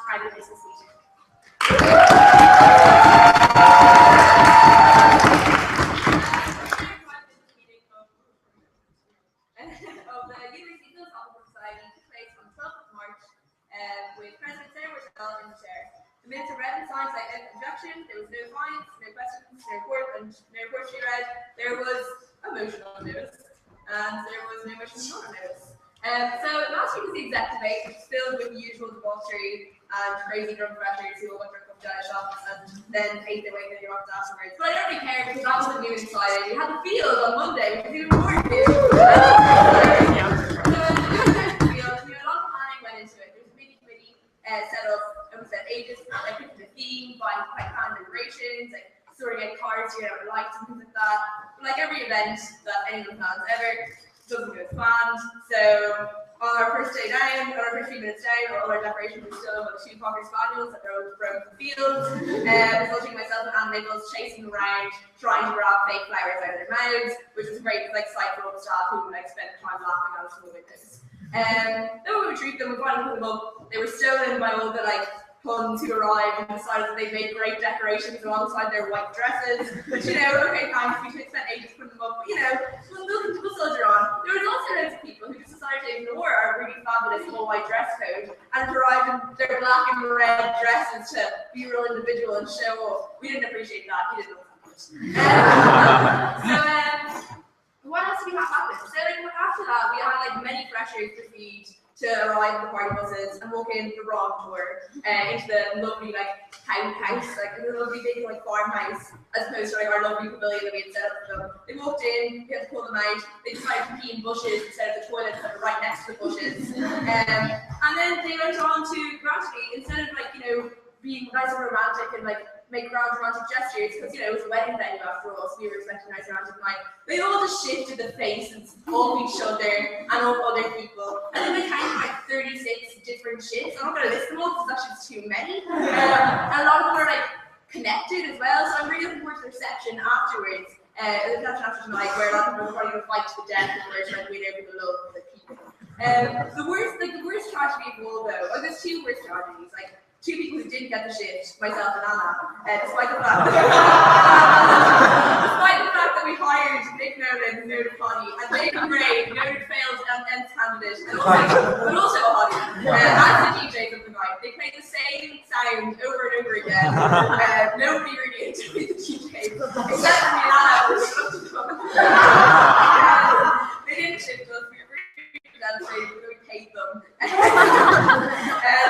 Private business meeting. Of the University Philosophical Society took place on the 12th of March with President Sarah Rochelle in the chair. The minutes are read and signed by objection. There was no fines, no questions, no report, and no report to be read. There was a motion on notice, and there was no motion not on notice. So last week was the exec debate, which was filled with the usual debauchery and crazy drunk freshers who all went drunk up jealous shops and then ate their way through the office afterwards. But I don't really care because that was the Nude inside. We had the field on Monday, which was even more new. So a lot of planning went into it. There was a mini committee set up. It was at ages, like picking the theme, buying planning decorations, like sorting out cards, you know, lights and things like that. But like every event that anyone plans ever, doesn't go as planned. So on our first day down, on our first few minutes down, all our decorations were still about 2 Cocker Spaniels that roamed the field, resulting in myself and Anne Nichols chasing around, trying to grab fake flowers out of their mouths, which was great, like sight for all the staff who like spent time laughing at us from the windows. Then we would retrieve them, we finally put them up. They were stolen by all the like Huns who arrived and decided that they made great decorations alongside their white dresses. But you know, okay, thanks, we spent ages putting them up, but you know, we'll soldier on. There was also loads of people who just decided to ignore our really fabulous full white dress code and arrived in their black and red dresses to be real individual and show off. We didn't appreciate that, you didn't know that much. What else did we have happen? So like after that, we had like many freshers proceed to arrive at the party buses and walk in the wrong door into the lovely like house, like the lovely big like farmhouse, as opposed to like our lovely pavilion that we had set up for them. They walked in, we had to pull them out. They decided to pee in bushes instead of the toilets that were right next to the bushes. And then they went on to gradually, instead of like, you know, being nice and romantic and like make grand romantic gestures, because you know it was a wedding venue after all, so we were expecting a nice romantic night. They all just shifted the faces of each other and of other people, and then they counted like 36 different shifts. I'm not going to list them all because that's just too many. And a lot of them are like connected as well, so I'm really looking forward to the reception afterwards. The reception after tonight, where a lot of people are probably going to fight to the death and we're trying to win over the love of the people. The worst tragedy of all though, there's 2 worst tragedies. Like 2 people who didn't get the shift, myself and Anna, despite the fact that we hired Nick Nolan, Nude Connie, and Nathan Gray, Nude failed and candidate, but also Holly, as the DJs of the night. They played the same sound over and over again. Nobody really enjoyed the DJs, except for me and Anna, who looked at them. They didn't shift us, we were really devastated because we paid them.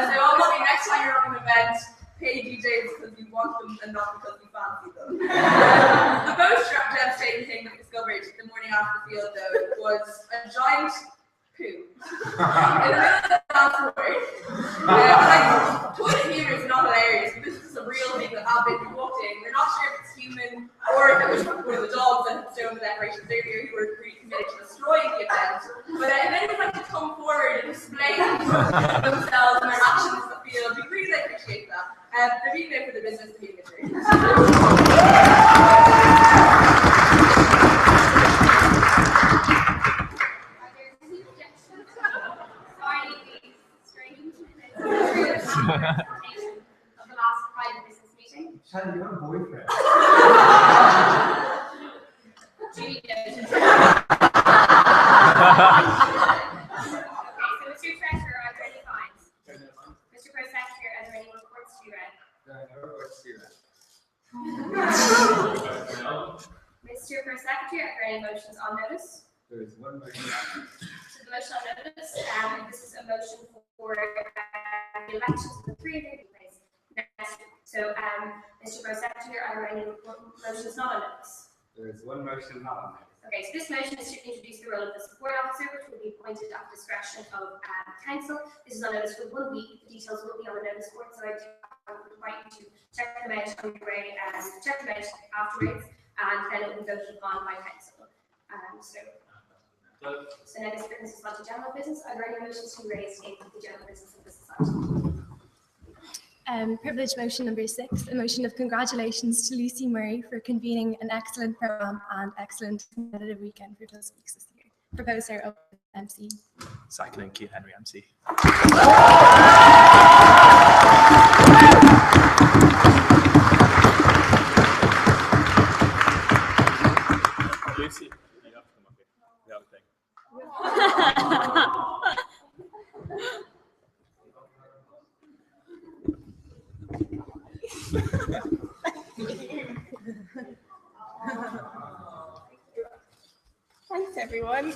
So obviously next time you're on an event, pay DJs because you want them and not because you fancy them. The most devastating thing that we discovered the morning after the field though was a giant poo in the middle of the dance floor. Like, toilet humor is not hilarious, but this is a real thing that happened. We walked in, we're not sure if it's human or if it was one of the dogs that had stolen the decorations earlier who were really committed to destroying the event. But if anyone would like to come forward and explain themselves and their actions in the field, we really appreciate that. They're being there for the business of being a dream. Of the last private business meeting. Shannon, you have a boyfriend. Okay, so Mr. Treasurer, are there any fines? Mr. Pro Secretary, are there any reports to be read? No reports to be read. Mr. Pro Secretary, are there any motions on notice? There is one motion. So the motion on notice. This is a motion for the elections of the 3 days place next week. So, Mr. Pro Secretary, are there any motions not on notice? There is one motion not on notice. Okay, so this motion is to introduce the role of the support officer, which will be appointed at the discretion of council. This is on notice for 1 week. The details will be on the notice board, so I would invite you to check them out on your way and check them out afterwards, and then it will be voted upon by council. So now this brings us on to general business. Are there any motions to be raised in the general business of the society? Privilege motion number 6, a motion of congratulations to Lucy Murray for convening an excellent programme and excellent competitive weekend for those weeks this year. Proposer of MC. Second, Keith Henry MC. Lucy, you have to come up here. We have a thing. Thanks, everyone.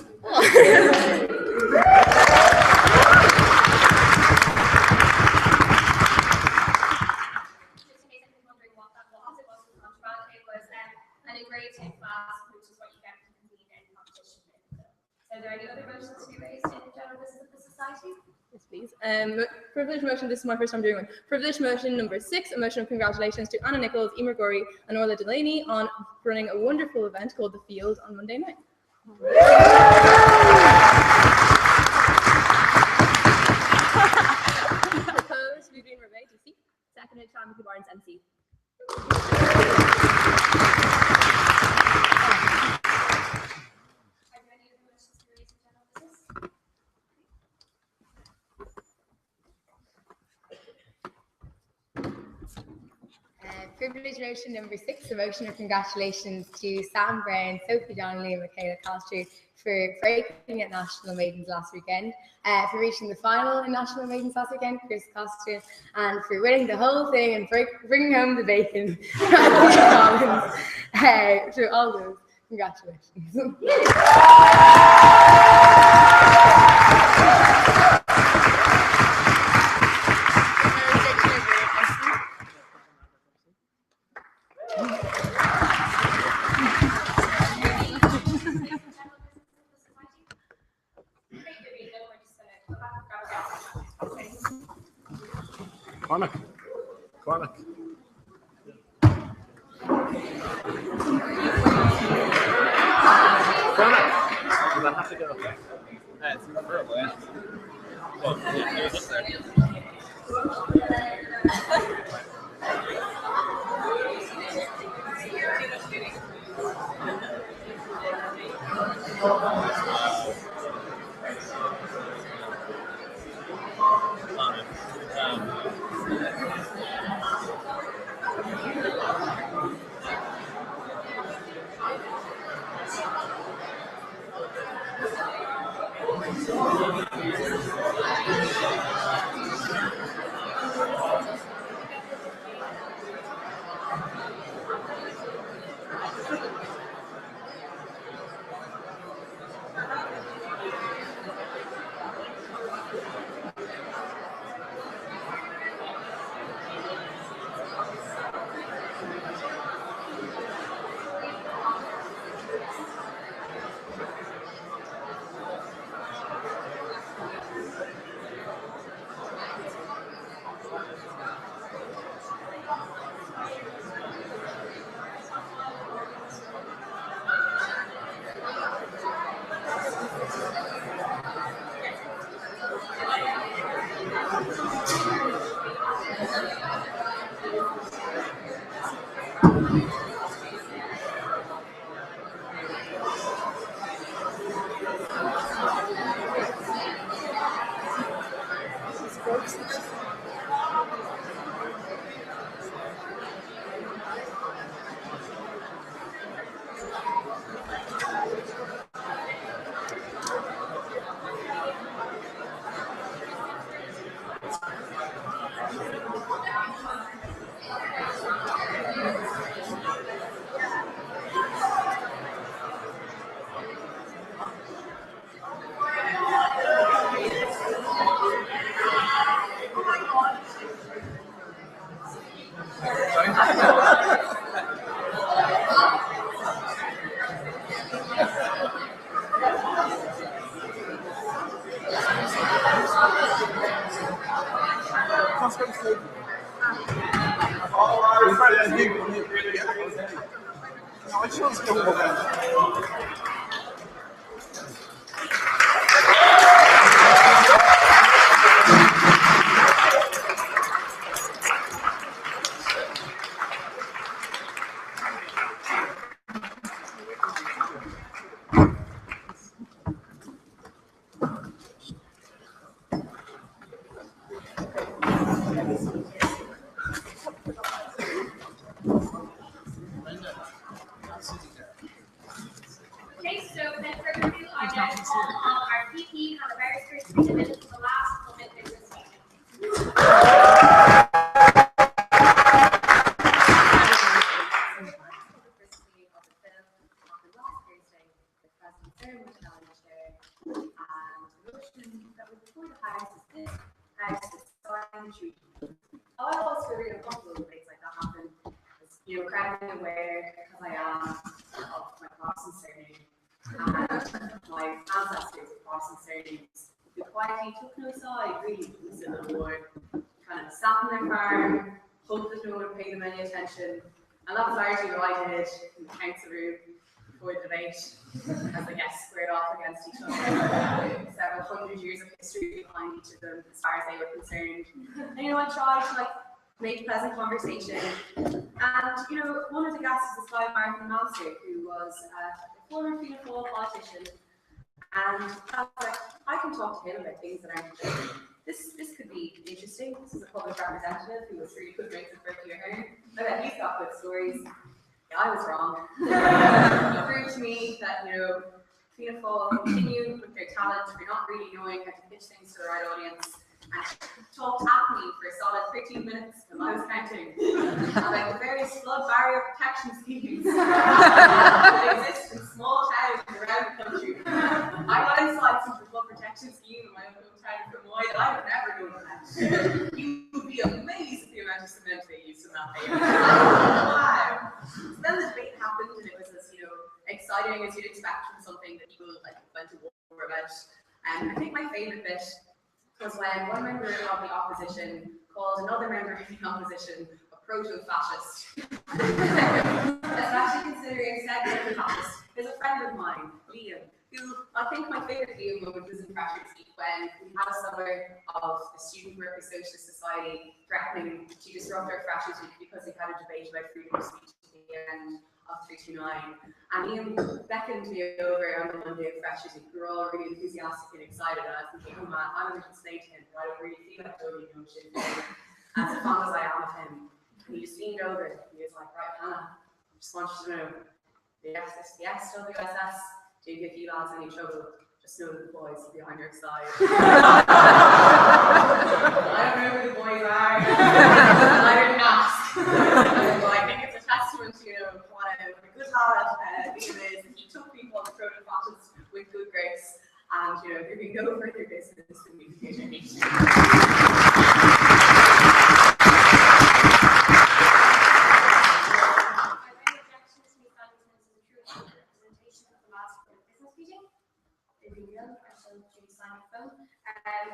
An engraving class, which is what you get to convene any competition with. So are there any other motions to be raised in the general business of the society? Yes, please. Privilege motion, this is my first time doing one. Privilege motion number 6, a motion of congratulations to Anna Nichols, Emer Gorey, and Orla Delaney on running a wonderful event called The Field on Monday night. Proposed, Vivian Rebay, DC. Seconded, Tamika Barnes, NC. Privilege motion number 6, a motion of congratulations to Sam Brown, Sophie Donnelly, and Michaela Coster for breaking at National Maidens last weekend, for reaching the final in National Maidens last weekend, Chris Coster, and for winning the whole thing and bringing home the bacon. To all those, congratulations. Cormac. Cormac. Cormac. Does that have to go? It's preferable, yeah. Well, yeah, it was up there. Okay, so without further ado, I now call on our VP and the barristers to present the last public business meeting. I always feel really uncomfortable when things like that happen. You know, incredibly aware because I am of my Protestant surname and my ancestors with Protestant surnames who quietly took no side, really, in the Civil War. Kind of sat in their farm, hoped that no one would pay them any attention, and that was largely what I did in the council room before the debate, as I guess squared off against each other. Several hundred years of history behind each of them, as far as they were concerned. And you know, I tried to make pleasant conversation. And you know, one of the guests is this guy Martin Manser, who was a former Fianna Fáil politician. And I was like, I can talk to him about things that aren't interesting. This could be interesting. This is a public representative who was really good drinks at Berkeley Home. I bet he's got good stories. Yeah, I was wrong. He proved to me that, you know, Fianna Fáil continue with their talent for not really knowing how to pitch things to the right audience. And talked at me for a solid 13 minutes, and I was counting, about the various flood barrier protection schemes that exist in small towns around the country. I got insights into the flood protection scheme in my own hometown of Fermoy that I would never know about. You would be amazed at the amount of cement they used in that paper. Wow. So then the debate happened, and it was as, you know, exciting as you'd expect from something that people went to war about. And I think my favourite bit was when one member of the opposition called another member of the opposition a proto-fascist. Especially considering said proto-fascist is a friend of mine, Liam, who I think my favourite Liam moment was in Freshers Week when we had a summer of the Student Workers Socialist Society threatening to disrupt our Freshers Week because they had a debate about freedom of speech at the end of 329. And Liam beckoned me over on the Monday of Freshers Week. We were all really enthusiastic and excited, and I was thinking, oh man, I'm going to say to him, but I don't really feel like totally young shit. As fond as I am of him. And he just leaned over, and he was like, right, Hannah, I just want you to know, the SWSS didn't give you lads any trouble. Just know that the boys will be on your side. I don't know who the boys are. I didn't ask. But I think it's a testament to, you know, what a good lad Liam is. He took people on the proto-fascists with good grace. And, you know, there we go further business than we can do.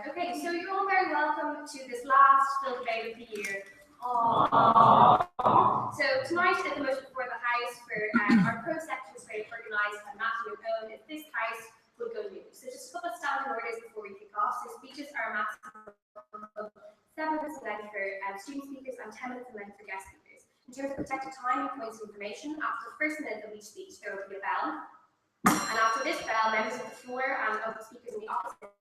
Okay, so you're all very welcome to this last film debate of the year. So tonight at the motion before the House for our pro-sections rate organised by Matthew O'Connor is this House will go Nude. So just a couple of standing orders before we kick off. So speeches are a maximum of 7 minutes in length for student speakers and 10 minutes in length for guest speakers. In terms of protected time and points of information, after the first minute of each speech, there will be a bell. And after this bell, members of the floor and of the speakers in the opposition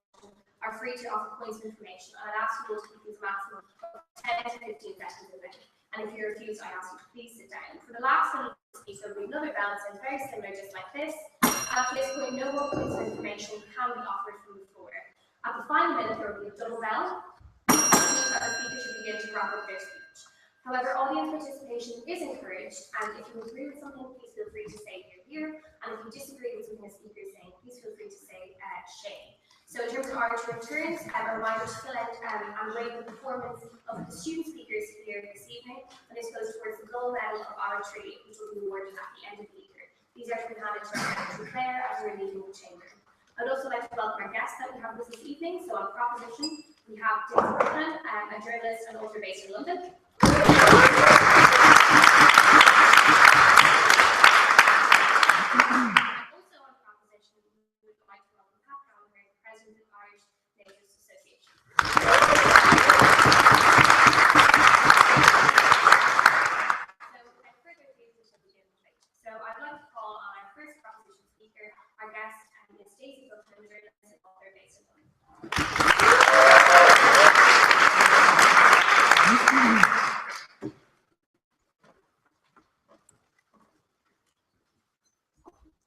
are free to offer points of information. And I'd ask you all to keep these maximum of 10 to 15 seconds in length. And if you refuse, I ask you to please sit down. For the last one of the speech, there will be another bell that sounds very similar, just like this. After this point, no more points of information can be offered from the floor. At the final minute, there will be a double bell, which means that the speaker should begin to wrap up their speech. However, audience participation is encouraged, and if you agree with something, please feel free to say here, and if you disagree with something the speaker is saying, please feel free to say shame. So in terms of arbitrary turns, a reminder to fill out and rate the performance of the student speakers here this evening, and this goes towards the gold medal of arbitrary, which will be awarded at the end of the year. These are to be handed to Claire as we're leaving the chamber. I'd also like to welcome our guests that we have with us this evening. So on proposition, we have David Burton, a journalist and author based in London. Also on proposition, we would like to welcome Pat Gallagher, President of Irish Naturist Association. So I'd like to call on our first proposition speaker, our guest, Ms. Daisy Burton, journalist and author based in London.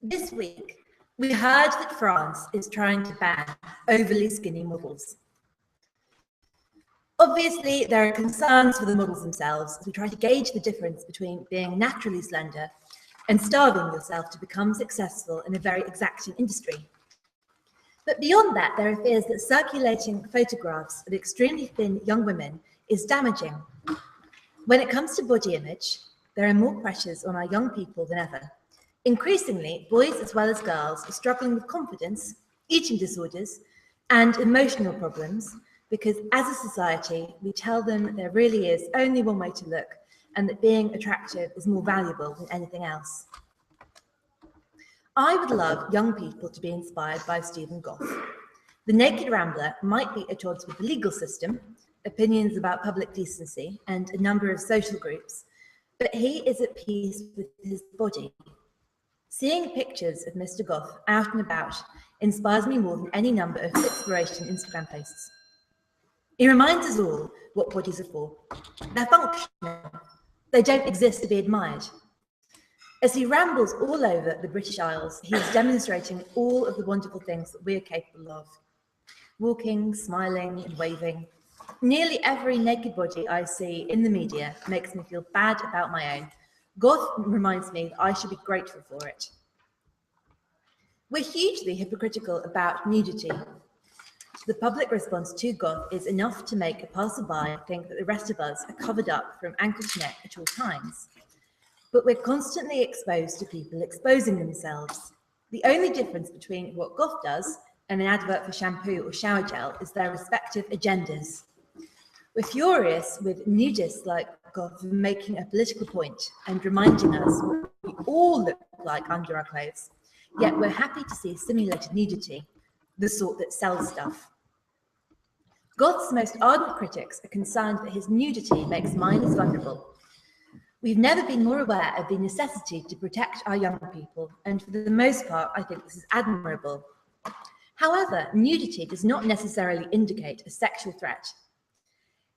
This week, we heard that France is trying to ban overly skinny models. Obviously, there are concerns for the models themselves as we try to gauge the difference between being naturally slender and starving yourself to become successful in a very exacting industry. But beyond that, there are fears that circulating photographs of extremely thin young women is damaging. When it comes to body image, there are more pressures on our young people than ever. Increasingly, boys as well as girls are struggling with confidence, eating disorders, and emotional problems because as a society, we tell them there really is only one way to look and that being attractive is more valuable than anything else. I would love young people to be inspired by Stephen Goff. The Naked Rambler might be at odds with the legal system, opinions about public decency, and a number of social groups, but he is at peace with his body. Seeing pictures of Mr. Goff out and about inspires me more than any number of inspiration Instagram posts. He reminds us all what bodies are for. They're functional. They don't exist to be admired. As he rambles all over the British Isles, he is demonstrating all of the wonderful things that we are capable of. Walking, smiling, and waving. Nearly every naked body I see in the media makes me feel bad about my own. Goth reminds me that I should be grateful for it. We're hugely hypocritical about nudity. The public response to goth is enough to make a passerby think that the rest of us are covered up from ankle to neck at all times. But we're constantly exposed to people exposing themselves. The only difference between what goth does and an advert for shampoo or shower gel is their respective agendas. We're furious with nudists like goth making a political point and reminding us what we all look like under our clothes, yet we're happy to see simulated nudity, the sort that sells stuff. Goth's most ardent critics are concerned that his nudity makes minors vulnerable. We've never been more aware of the necessity to protect our young people, and for the most part, I think this is admirable. However, nudity does not necessarily indicate a sexual threat.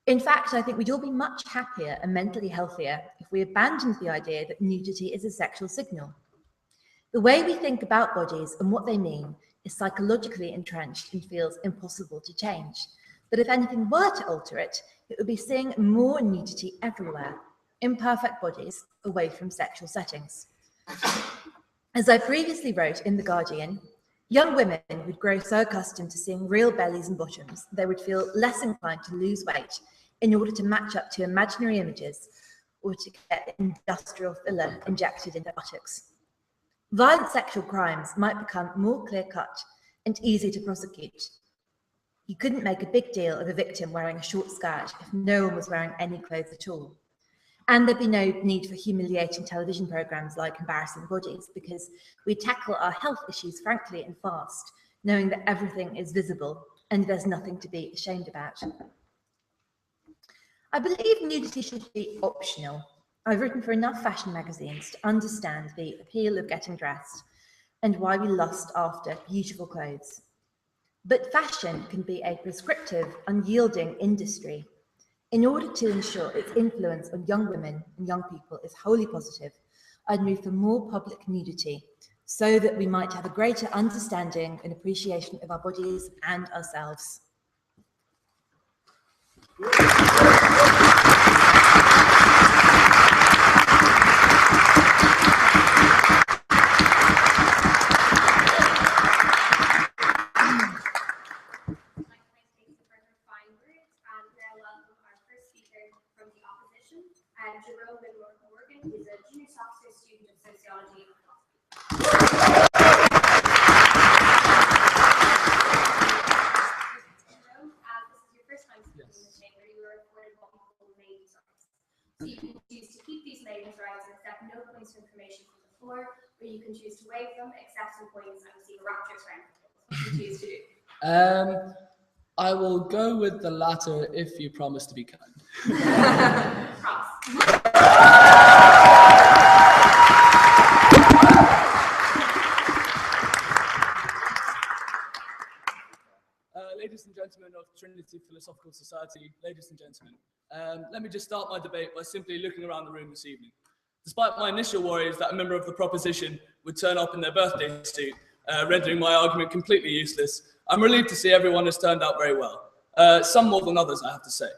In fact, I think we'd all be much happier and mentally healthier if we abandoned the idea that nudity is a sexual signal. The way we think about bodies and what they mean is psychologically entrenched and feels impossible to change. But if anything were to alter it, it would be seeing more nudity everywhere, imperfect bodies away from sexual settings. As I previously wrote in The Guardian, young women would grow so accustomed to seeing real bellies and bottoms, they would feel less inclined to lose weight in order to match up to imaginary images or to get industrial filler injected into buttocks. Violent sexual crimes might become more clear-cut and easy to prosecute. You couldn't make a big deal of a victim wearing a short skirt if no one was wearing any clothes at all. And there'd be no need for humiliating television programs like Embarrassing Bodies, because we tackle our health issues frankly and fast, knowing that everything is visible and there's nothing to be ashamed about. I believe nudity should be optional. I've written for enough fashion magazines to understand the appeal of getting dressed and why we lust after beautiful clothes. But fashion can be a prescriptive, unyielding industry. In order to ensure its influence on young women and young people is wholly positive, I'd move for more public nudity so that we might have a greater understanding and appreciation of our bodies and ourselves. Jerome Morgan is a junior sophomore student of sociology and philosophy. So you can choose to keep these maidens' rights and accept no points for information from the floor, or you can choose to waive them, accept some points, and receive a rapturous round of applause. What do you choose to do? I will go with the latter if you promise to be kind. Promise. Ladies and gentlemen of Trinity Philosophical Society, ladies and gentlemen, let me just start my debate by simply looking around the room this evening. Despite my initial worries that a member of the proposition would turn up in their birthday suit, rendering my argument completely useless, I'm relieved to see everyone has turned out very well. Some more than others, I have to say.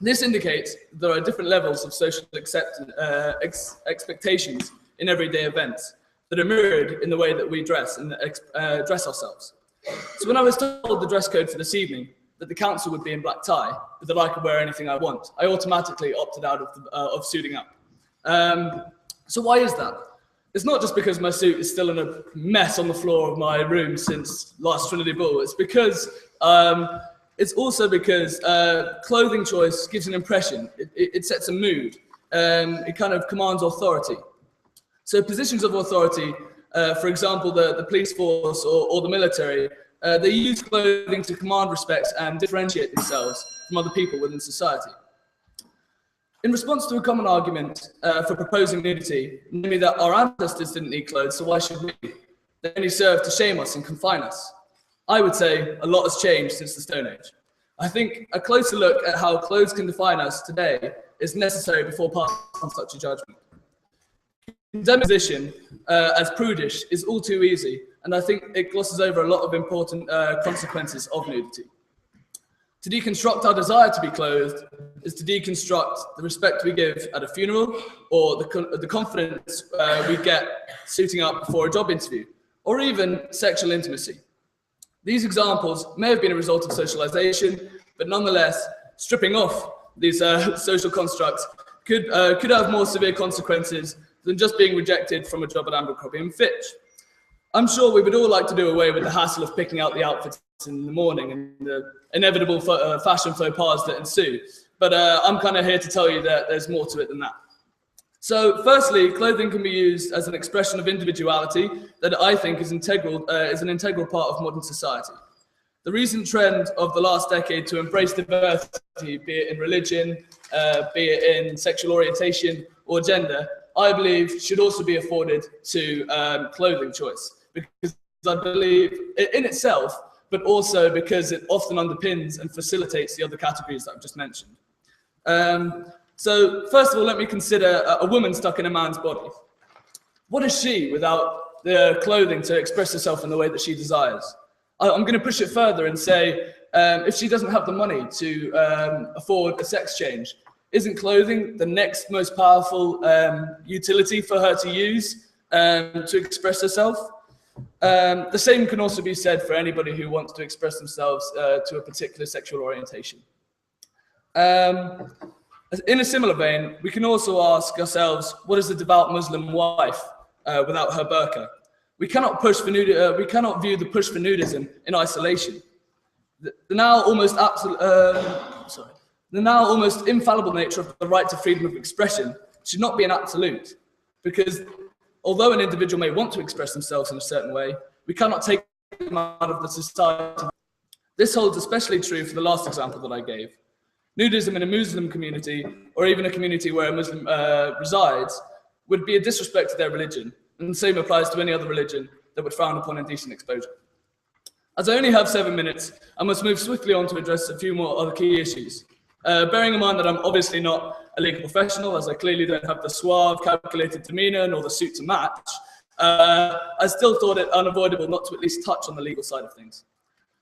This indicates there are different levels of social expectations in everyday events that are mirrored in the way that we dress and dress ourselves. So when I was told the dress code for this evening, that the council would be in black tie, but that I could wear anything I want, I automatically opted out of suiting up. So why is that? It's not just because my suit is still in a mess on the floor of my room since last Trinity Ball. It's because, it's also because clothing choice gives an impression. It sets a mood. It kind of commands authority. So positions of authority, for example, the police force or the military, they use clothing to command respect and differentiate themselves from other people within society. In response to a common argument for proposing nudity, namely that our ancestors didn't need clothes, so why should we? They only serve to shame us and confine us. I would say a lot has changed since the Stone Age. I think a closer look at how clothes can define us today is necessary before passing on such a judgment. Condemnation as prudish is all too easy, and I think it glosses over a lot of important consequences of nudity. To deconstruct our desire to be clothed is to deconstruct the respect we give at a funeral, or the confidence we get suiting up before a job interview, or even sexual intimacy. These examples may have been a result of socialization, but nonetheless, stripping off these social constructs could have more severe consequences than just being rejected from a job at Abercrombie & Fitch. I'm sure we would all like to do away with the hassle of picking out the outfits in the morning and the inevitable fashion faux pas that ensue, but I'm kind of here to tell you that there's more to it than that. So firstly, clothing can be used as an expression of individuality that I think is an integral part of modern society. The recent trend of the last decade to embrace diversity, be it in religion, be it in sexual orientation or gender, I believe should also be afforded to clothing choice, because I believe in itself, but also because it often underpins and facilitates the other categories that I've just mentioned. So first of all, let me consider a woman stuck in a man's body. What is she without the clothing to express herself in the way that she desires? I'm going to push it further and say, if she doesn't have the money to afford a sex change, isn't clothing the next most powerful utility for her to use to express herself? The same can also be said for anybody who wants to express themselves to a particular sexual orientation. In a similar vein, we can also ask ourselves, what is a devout Muslim wife without her burqa? We cannot view the push for nudism in isolation. The now almost infallible nature of the right to freedom of expression should not be an absolute, because although an individual may want to express themselves in a certain way, we cannot take them out of the society. This holds especially true for the last example that I gave. Nudism in a Muslim community, or even a community where a Muslim resides, would be a disrespect to their religion, and the same applies to any other religion that would frown upon indecent exposure. As I only have 7 minutes, I must move swiftly on to address a few more other key issues. Bearing in mind that I'm obviously not a legal professional, as I clearly don't have the suave, calculated demeanor nor the suit to match, I still thought it unavoidable not to at least touch on the legal side of things.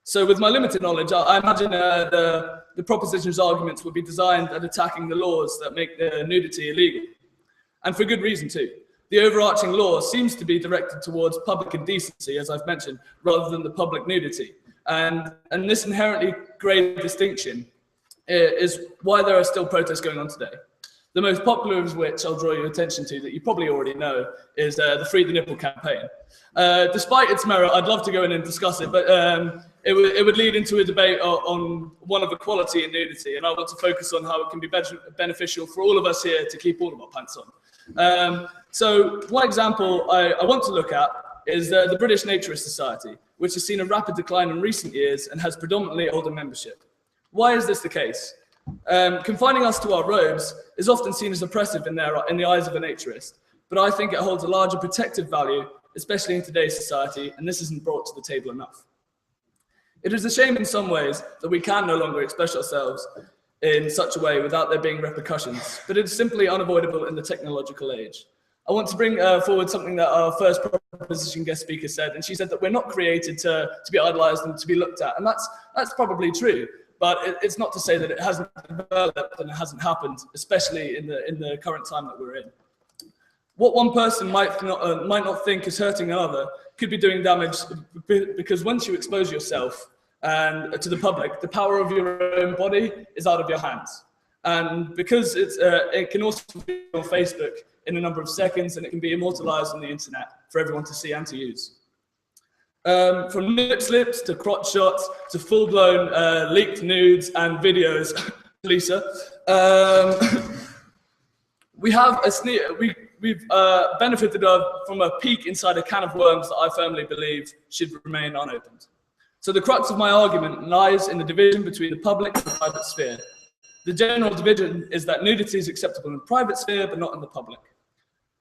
So with my limited knowledge, I imagine the proposition's arguments would be designed at attacking the laws that make nudity illegal. And for good reason too. The overarching law seems to be directed towards public indecency, as I've mentioned, rather than the public nudity. And this inherently grave distinction is why there are still protests going on today. The most popular of which I'll draw your attention to, that you probably already know, is the Free the Nipple campaign. Despite its merit, I'd love to go in and discuss it, but it would lead into a debate on one of equality and nudity, and I want to focus on how it can be beneficial for all of us here to keep all of our pants on. So one example I want to look at is the British Naturist Society, which has seen a rapid decline in recent years and has predominantly older membership. Why is this the case? Confining us to our robes is often seen as oppressive in the eyes of a naturist, but I think it holds a larger protective value, especially in today's society, and this isn't brought to the table enough. It is a shame in some ways that we can no longer express ourselves in such a way without there being repercussions, but it's simply unavoidable in the technological age. I want to bring forward something that our first proposition guest speaker said, and she said that we're not created to be idolized and to be looked at, and that's probably true, but it's not to say that it hasn't developed and it hasn't happened, especially in the current time that we're in. What one person might not think is hurting another could be doing damage, because once you expose yourself and to the public, the power of your own body is out of your hands. And because it can also be on Facebook in a number of seconds, and it can be immortalized on the internet for everyone to see and to use. From nip slips to crotch shots to full-blown leaked nudes and videos, Lisa, we've benefited from a peek inside a can of worms that I firmly believe should remain unopened. So the crux of my argument lies in the division between the public and the private sphere. The general division is that nudity is acceptable in the private sphere, but not in the public.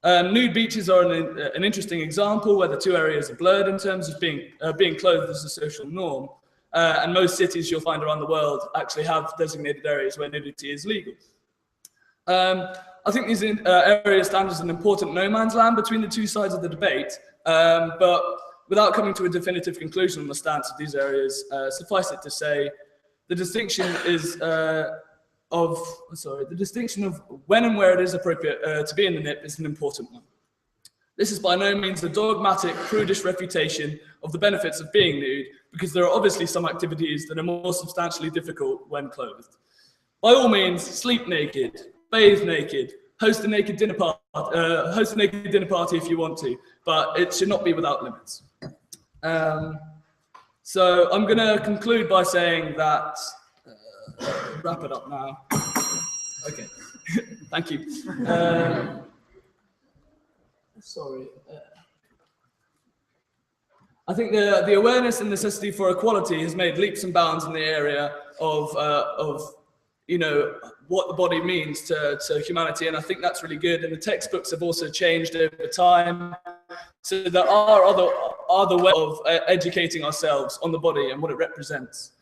Nude beaches are an interesting example where the two areas are blurred in terms of being clothed as a social norm. And most cities you'll find around the world actually have designated areas where nudity is legal. I think these areas stand as an important no man's land between the two sides of the debate, but without coming to a definitive conclusion on the stance of these areas, suffice it to say, the distinction of when and where it is appropriate to be in the nip is an important one. This is by no means a dogmatic, prudish refutation of the benefits of being nude, because there are obviously some activities that are more substantially difficult when clothed. By all means, sleep naked, bathe naked, host a naked dinner party if you want to, but it should not be without limits. So I'm going to conclude by saying that, wrap it up now. Okay, thank you. Sorry. I think the awareness and necessity for equality has made leaps and bounds in the area of what the body means to humanity, and I think that's really good. And the textbooks have also changed over time, so there are other ways of educating ourselves on the body and what it represents.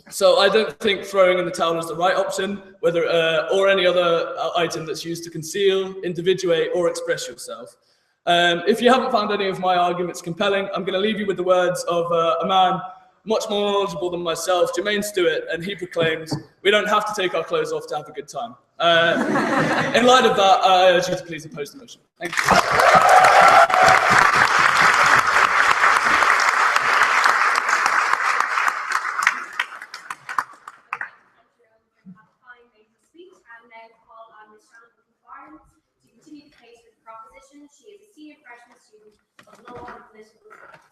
So I don't think throwing in the towel is the right option, whether or any other item that's used to conceal, individuate, or express yourself. If you haven't found any of my arguments compelling, I'm going to leave you with the words of a man much more knowledgeable than myself, Jermaine Stewart, and he proclaims, "We don't have to take our clothes off to have a good time." In light of that, I urge you to please oppose the motion. Thank you. She is a senior freshman student of law and political science.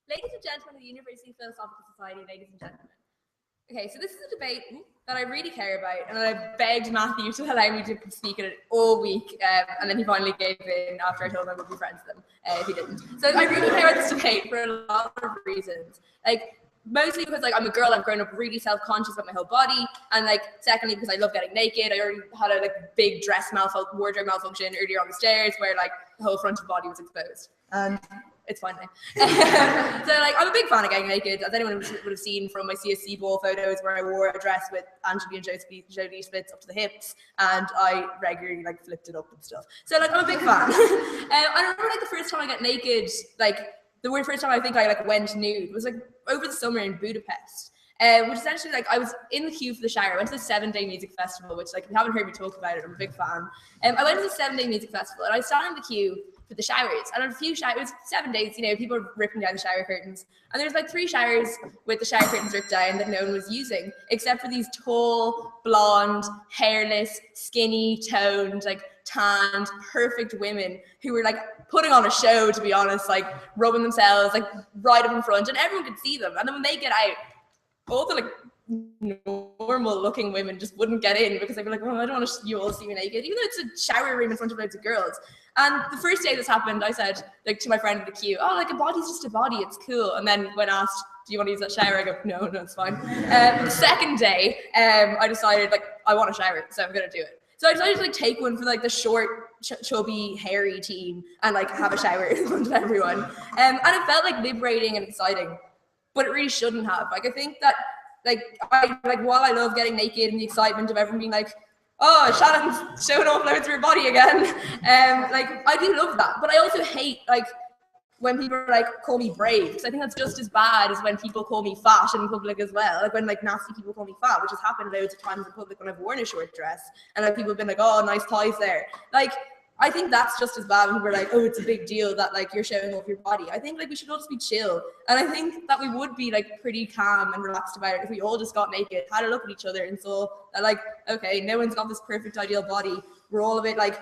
Ladies and gentlemen of the University Philosophical Society, ladies and gentlemen. Okay, so this is a debate that I really care about, and I begged Matthew to allow me to speak at it all week, and then he finally gave in after I told him I would be friends with him if he didn't. So I really care about this debate for a lot of reasons. Mostly because I'm a girl, I've grown up really self-conscious about my whole body, and secondly because I love getting naked. I already had a big wardrobe malfunction earlier on the stairs where the whole front of the body was exposed. It's fine now. So I'm a big fan of getting naked, as anyone would have seen from my CSC ball photos where I wore a dress with Angelina Jolie splits up to the hips, and I regularly flipped it up and stuff. So I'm a big fan. I remember the first time I got naked, the first time I think I went nude was over the summer in Budapest, which essentially I was in the queue for the shower. I went to the 7-day music festival, which if you haven't heard me talk about it, I'm a big fan. I went to the 7-day music festival and I was standing in the queue, for the showers. And on a few showers, it was 7 days, you know, people were ripping down the shower curtains. And there was like 3 showers with the shower curtains ripped down that no one was using, except for these tall, blonde, hairless, skinny, toned, like tanned, perfect women who were like putting on a show, to be honest, like rubbing themselves like right up in front, and everyone could see them. And then when they get out, all the like normal looking women just wouldn't get in because they'd be like, oh, I don't want you all to see me naked, even though it's a shower room in front of loads of girls. And the first day this happened, I said like to my friend in the queue, oh, like a body's just a body, it's cool. And then when asked, do you want to use that shower? I go, no, it's fine. The second day, I decided like I want a shower, so I'm gonna do it. So I decided to like take one for like the short, chubby, hairy team and like have a shower in front of everyone. And it felt like liberating and exciting, but it really shouldn't have. Like I think that while I love getting naked and the excitement of everyone being like, oh, Shannon's showing off loads of her body again. Like I do love that, but I also hate like when people like call me brave, because I think that's just as bad as when people call me fat in public as well. Like when like nasty people call me fat, which has happened loads of times in public when I've worn a short dress, and like people have been like, oh, nice thighs there. Like I think that's just as bad when people are like, oh, it's a big deal that like you're showing off your body. I think like we should all just be chill. And I think that we would be like pretty calm and relaxed about it if we all just got naked, had a look at each other and saw that like, okay, no one's got this perfect ideal body. We're all a bit like,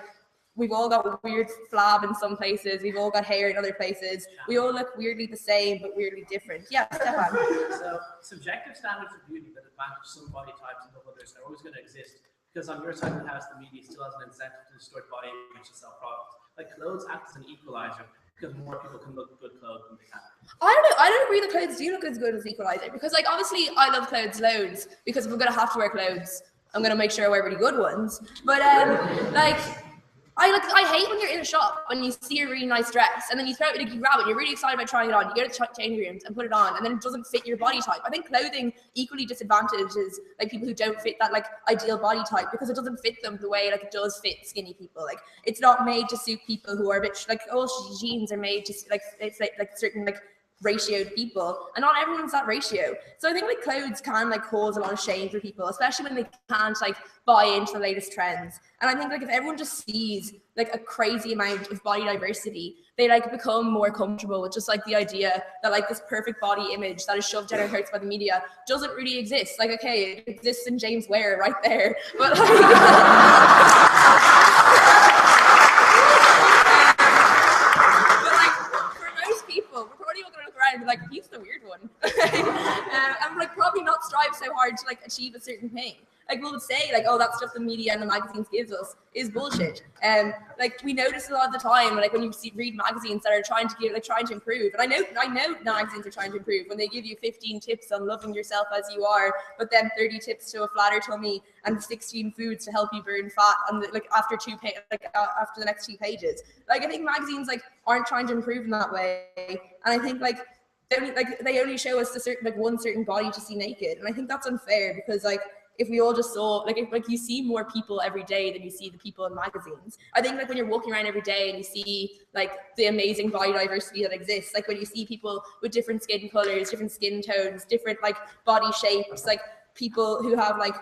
we've all got weird flab in some places. We've all got hair in other places. We all look weirdly the same, but weirdly different. Yeah, Stefan. So subjective standards of beauty that advantage some body types and others are always going to exist. Because on your side of the house, the media still has an incentive to distort body image and sell products. Like clothes act as an equalizer because more people can look good clothes than they can. I don't agree that clothes do look as good as equalizer, because like obviously I love clothes loads, because if I'm gonna have to wear clothes, I'm gonna make sure I wear really good ones. But like I hate when you're in a shop when you see a really nice dress and then you grab it, you're really excited about trying it on, you go to changing rooms and put it on, and then it doesn't fit your body type. I think clothing equally disadvantages like people who don't fit that like ideal body type, because it doesn't fit them the way like it does fit skinny people. Like it's not made to suit people who are a bit like, all jeans are made to like it's like certain like ratioed people, and not everyone's that ratio. So I think like clothes can like cause a lot of shame for people, especially when they can't like buy into the latest trends. And I think like if everyone just sees like a crazy amount of body diversity, they like become more comfortable with just like the idea that like this perfect body image that is shoved down our throats by the media doesn't really exist. Like, okay, it exists in James Ware right there, but and be like, he's the weird one. And like probably not strive so hard to like achieve a certain thing. Like we would say like, oh, that stuff the media and the magazines gives us is bullshit. Like we notice a lot of the time, like when you read magazines that are trying to improve. And I know magazines are trying to improve when they give you 15 tips on loving yourself as you are, but then 30 tips to a flatter tummy and 16 foods to help you burn fat on like after the next 2 pages. Like I think magazines like aren't trying to improve in that way. And I think like they only show us one certain body to see naked, and I think that's unfair, because like if we all just saw like if like you see more people every day than you see the people in magazines. I think like when you're walking around every day and you see like the amazing body diversity that exists, like when you see people with different skin colors, different skin tones, different like body shapes, like people who have like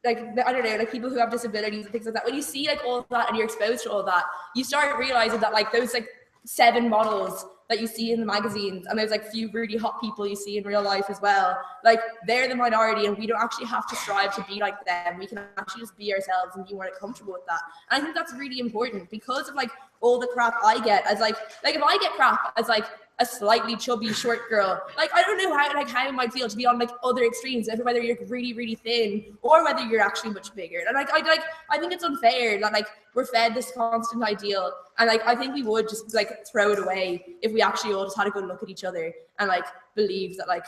I don't know, like people who have disabilities and things like that. When you see like all that and you're exposed to all that, you start realizing that like those like 7 models that you see in the magazines and those like few really hot people you see in real life as well, like they're the minority, and we don't actually have to strive to be like them. We can actually just be ourselves and be more comfortable with that. And I think that's really important, because of like all the crap I get as like if I get crap as like a slightly chubby short girl, like I don't know how it might feel to be on like other extremes, whether you're really really thin or whether you're actually much bigger. And I think it's unfair that like we're fed this constant ideal, and like I think we would just like throw it away if we actually all just had a good look at each other and like believe that like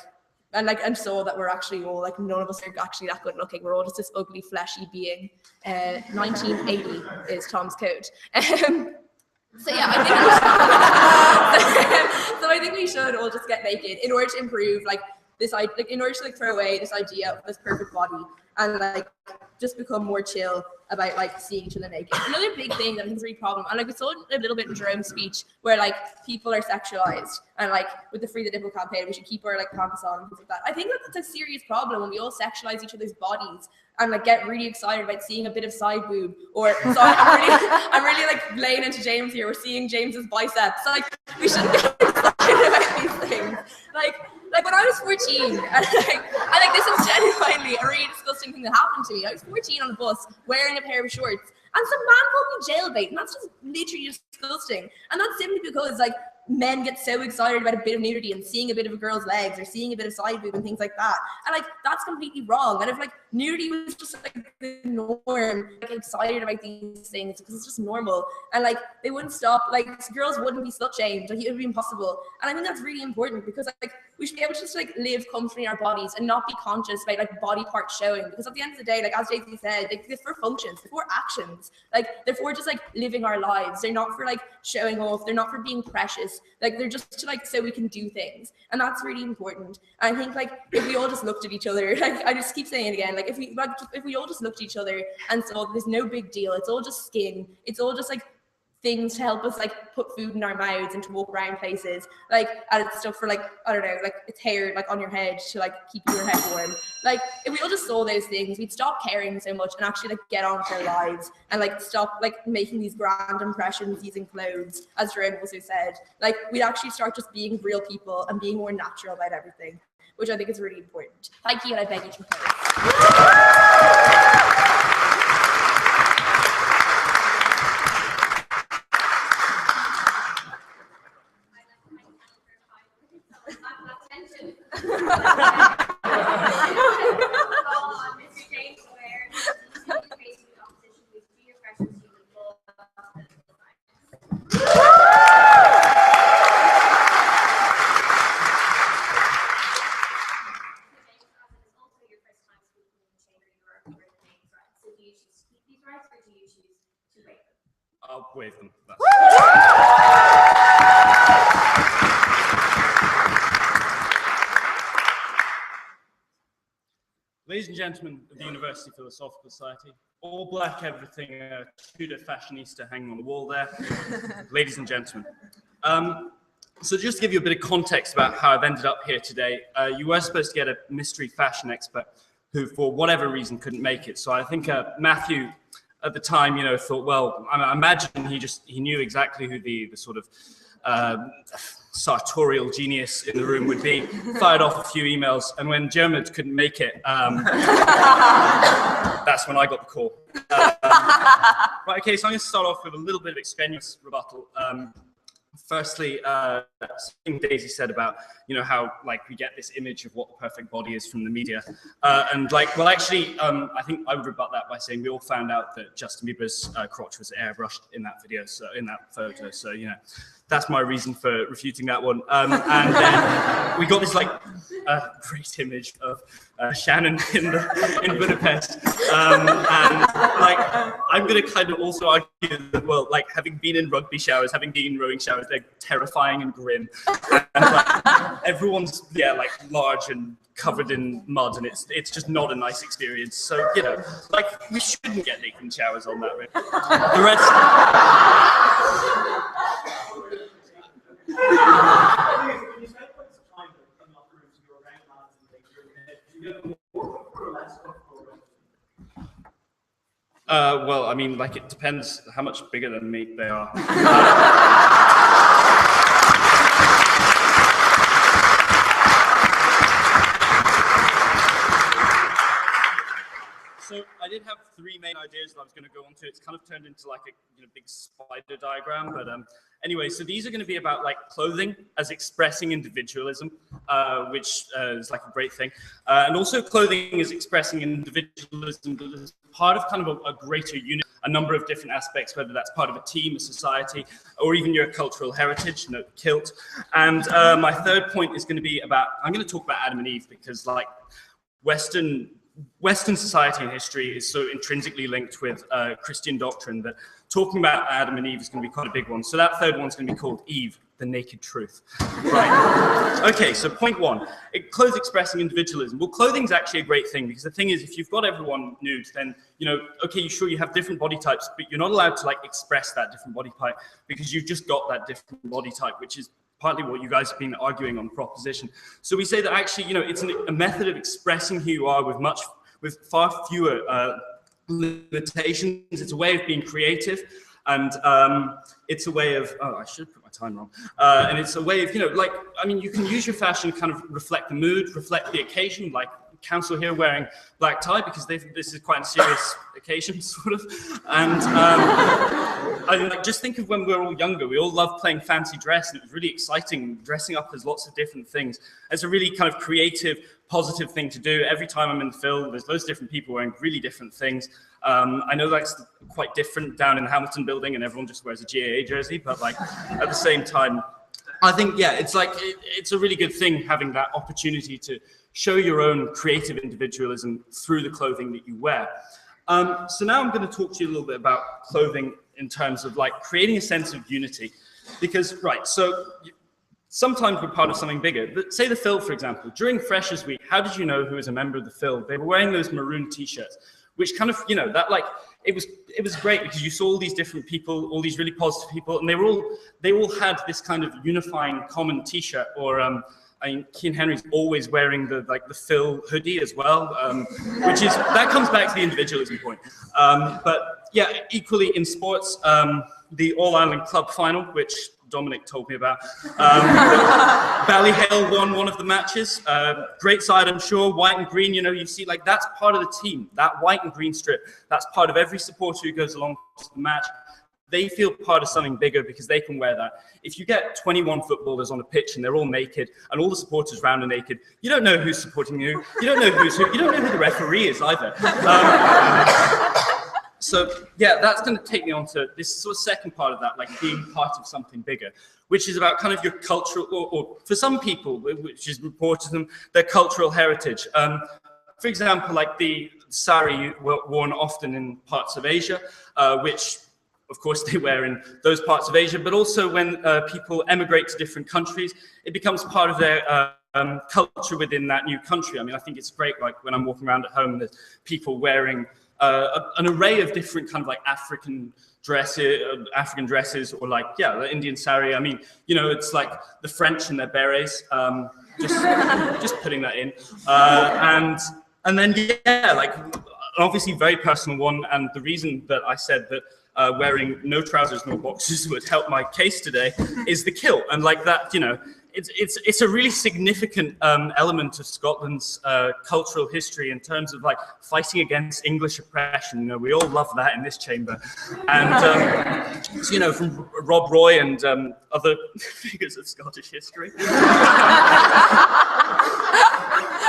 and saw that we're actually all like, none of us are actually that good looking. We're all just this ugly fleshy being. 1980 is Tom's coat. So yeah, I think we should all just get naked in order to improve like this, like in order to like throw away this idea of this perfect body, and like just become more chill about like seeing each other naked. Another big thing that I think is a really problem, and like we saw a little bit in Jerome's speech, where like people are sexualized, and like with the Free the Nipple campaign, we should keep our like pants on and things like that. I think that's a serious problem when we all sexualize each other's bodies and like get really excited about seeing a bit of side boob, or so I'm really like laying into James here. We're seeing James's biceps. So like we shouldn't get excited about these things. Like when I was 14, and like this is genuinely a really disgusting thing that happened to me. I was 14 on a bus wearing a pair of shorts, and some man called me jailbait, and that's just literally disgusting. And that's simply because like men get so excited about a bit of nudity and seeing a bit of a girl's legs or seeing a bit of side boob and things like that. And like that's completely wrong. And if like nudity was just like the norm, like excited about these things because it's just normal, and like they wouldn't stop, like girls wouldn't be slut shamed, like it would be impossible. And I think that's really important, because like we should be able to just like live comfortably in our bodies and not be conscious about like body parts showing, because at the end of the day, like as Jay-Z said, like, they're for functions, they're for actions, like they're for just like living our lives. They're not for like showing off, they're not for being precious, like they're just to like so we can do things. And that's really important. And I think like if we all just looked at each other, like I just keep saying it again, like if we all just looked at each other and saw there's no big deal, it's all just skin, it's all just like things to help us like put food in our mouths and to walk around places, like, and it's stuff for like, I don't know, like it's hair like on your head to like keep your head warm. Like if we all just saw those things, we'd stop caring so much and actually like get on with our lives and like stop like making these grand impressions using clothes, as Jerome also said. Like we'd actually start just being real people and being more natural about everything, which I think is really important. Thank you, and I beg you to propose. I'll waive them. Ladies and gentlemen of the University Philosophical Society, all black everything, Tudor fashionista hanging on the wall there. Ladies and gentlemen. So just to give you a bit of context about how I've ended up here today, you were supposed to get a mystery fashion expert who, for whatever reason, couldn't make it. So I think Matthew, at the time, you know, thought, well, I imagine he knew exactly who the sort of sartorial genius in the room would be, fired off a few emails, and when Jeremy couldn't make it, that's when I got the call. Right, okay, so I'm going to start off with a little bit of extraneous rebuttal. Firstly, something Daisy said about, you know, how like we get this image of what the perfect body is from the media, and like, well, actually, I think I would rebut that by saying we all found out that Justin Bieber's crotch was airbrushed in that video, so in that photo. So you know, that's my reason for refuting that one. And then we got this like great image of Shannon in Budapest, and like I'm going to kind of also argue that, well, like having been in rugby showers, having been in rowing showers, they're terrifying and grim, and like everyone's like large and covered in mud, and it's just not a nice experience. So you know, like we shouldn't get naked in showers on that. Right? The rest. Well, I mean, like, it depends how much bigger than me they are. So I did have three main ideas that I was going to go on to. It's kind of turned into like a big spider diagram, but anyway, so these are going to be about like clothing as expressing individualism, which is like a great thing, and also clothing as expressing individualism as part of kind of a greater unit, a number of different aspects, whether that's part of a team, a society, or even your cultural heritage, you know, kilt. And my third point is going to be about, I'm going to talk about Adam and Eve, because like Western society and history is so intrinsically linked with Christian doctrine that talking about Adam and Eve is going to be quite a big one. So that third one's going to be called Eve, the naked truth. Right. Okay, so point one, clothes expressing individualism. Well, clothing's actually a great thing, because the thing is, if you've got everyone nude, then, you know, okay, sure, you have different body types, but you're not allowed to like express that different body type, because you've just got that different body type, which is partly what you guys have been arguing on proposition. So we say that actually, you know, it's a method of expressing who you are with far fewer limitations. It's a way of being creative, and it's a way of, oh, I should put my time wrong. And it's a way of, you know, like, I mean, you can use your fashion to kind of reflect the mood, reflect the occasion, like council here wearing black tie because this is quite a serious occasion, sort of. And I mean, like, just think of when we were all younger. We all loved playing fancy dress, and it was really exciting, dressing up as lots of different things. It's a really kind of creative, positive thing to do. Every time I'm in the Phil, there's loads of different people wearing really different things. I know that's quite different down in the Hamilton building, and everyone just wears a GAA jersey, but like at the same time, I think, yeah, it's like, it's a really good thing having that opportunity to show your own creative individualism through the clothing that you wear. So now I'm going to talk to you a little bit about clothing in terms of like creating a sense of unity, because, right, so sometimes we're part of something bigger. But say the Phil, for example, during Freshers Week, how did you know who was a member of the Phil? They were wearing those maroon t-shirts, which kind of, you know, that like, it was great because you saw all these different people, all these really positive people, and they all had this kind of unifying common t-shirt. Or I mean, Kean Henry's always wearing the Phil hoodie as well, which is, that comes back to the individualism point. But yeah, equally in sports, the All-Ireland Club final, which Dominic told me about. Ballyhale won one of the matches. Great side, I'm sure. White and green, you know, you see, like, that's part of the team. That white and green strip, that's part of every supporter who goes along to the match. They feel part of something bigger because they can wear that. If you get 21 footballers on a pitch and they're all naked and all the supporters around are naked, you don't know who's supporting you. You don't know who's who. You don't know who the referee is either. So yeah, that's going to take me on to this sort of second part of that, like being part of something bigger, which is about kind of your cultural, or for some people, which is important to them, their cultural heritage. For example, like the sari worn often in parts of Asia, which of course they wear in those parts of Asia, but also when people emigrate to different countries, it becomes part of their culture within that new country. I mean, I think it's great, like when I'm walking around at home, there's people wearing an array of different kind of like African dresses, or like, yeah, the Indian sari. I mean, you know, it's like the French and their berets, just putting that in. And then, yeah, like, obviously very personal one, and the reason that I said that wearing no trousers, no boxers would help my case today is the kilt. And like that, you know, it's a really significant element of Scotland's cultural history in terms of like fighting against English oppression. You know, we all love that in this chamber. And, so, you know, from Rob Roy and other figures of Scottish history.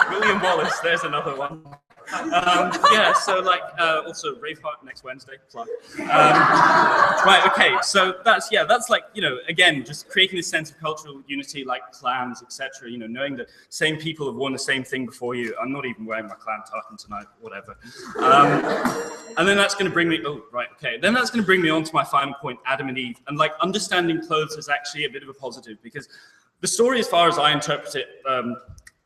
William Wallace, there's another one. Yeah, so like, also Braveheart next Wednesday, plug. Right, okay, so that's like, you know, again, just creating this sense of cultural unity, like clans, etc. You know, knowing that same people have worn the same thing before you. I'm not even wearing my clan tartan tonight, whatever. And then that's going to bring me, then that's going to bring me on to my final point, Adam and Eve. And like, understanding clothes is actually a bit of a positive, because the story, as far as I interpret it,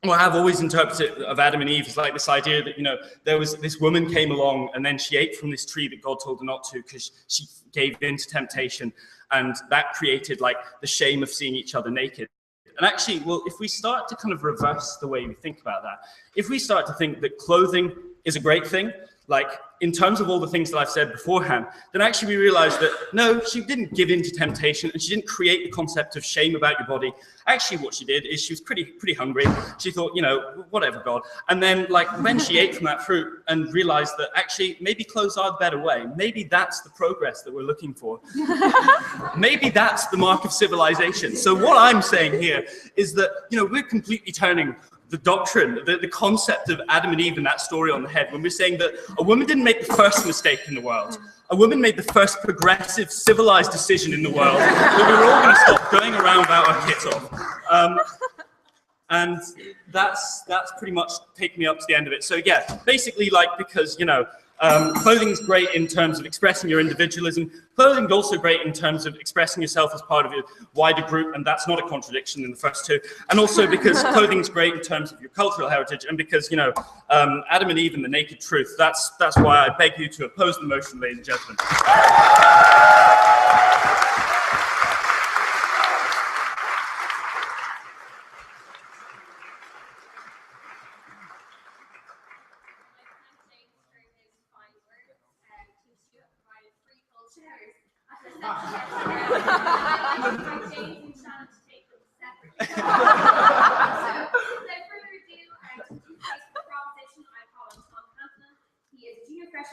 well, I have always interpreted of Adam and Eve as like this idea that, you know, there was this woman came along and then she ate from this tree that God told her not to because she gave in to temptation, and that created like the shame of seeing each other naked. And actually, well, if we start to kind of reverse the way we think about that, if we start to think that clothing is a great thing, like in terms of all the things that I've said beforehand, then actually we realize that no, she didn't give in to temptation, and she didn't create the concept of shame about your body. Actually, what she did is she was pretty hungry. She thought, you know, whatever, God. And then like when she ate from that fruit and realized that actually maybe clothes are the better way, maybe that's the progress that we're looking for. Maybe that's the mark of civilization. So what I'm saying here is that, you know, we're completely turning the doctrine, the concept of Adam and Eve in that story on the head, when we're saying that a woman didn't make the first mistake in the world. A woman made the first progressive, civilized decision in the world, that we were all going to stop going around without our kits on. And that's pretty much taken me up to the end of it. So yeah, basically, like, because, you know, Clothing is great in terms of expressing your individualism. Clothing is also great in terms of expressing yourself as part of a wider group, and that's not a contradiction in the first two. And also because clothing is great in terms of your cultural heritage, and because, you know, Adam and Eve and the naked truth. That's why I beg you to oppose the motion, ladies and gentlemen.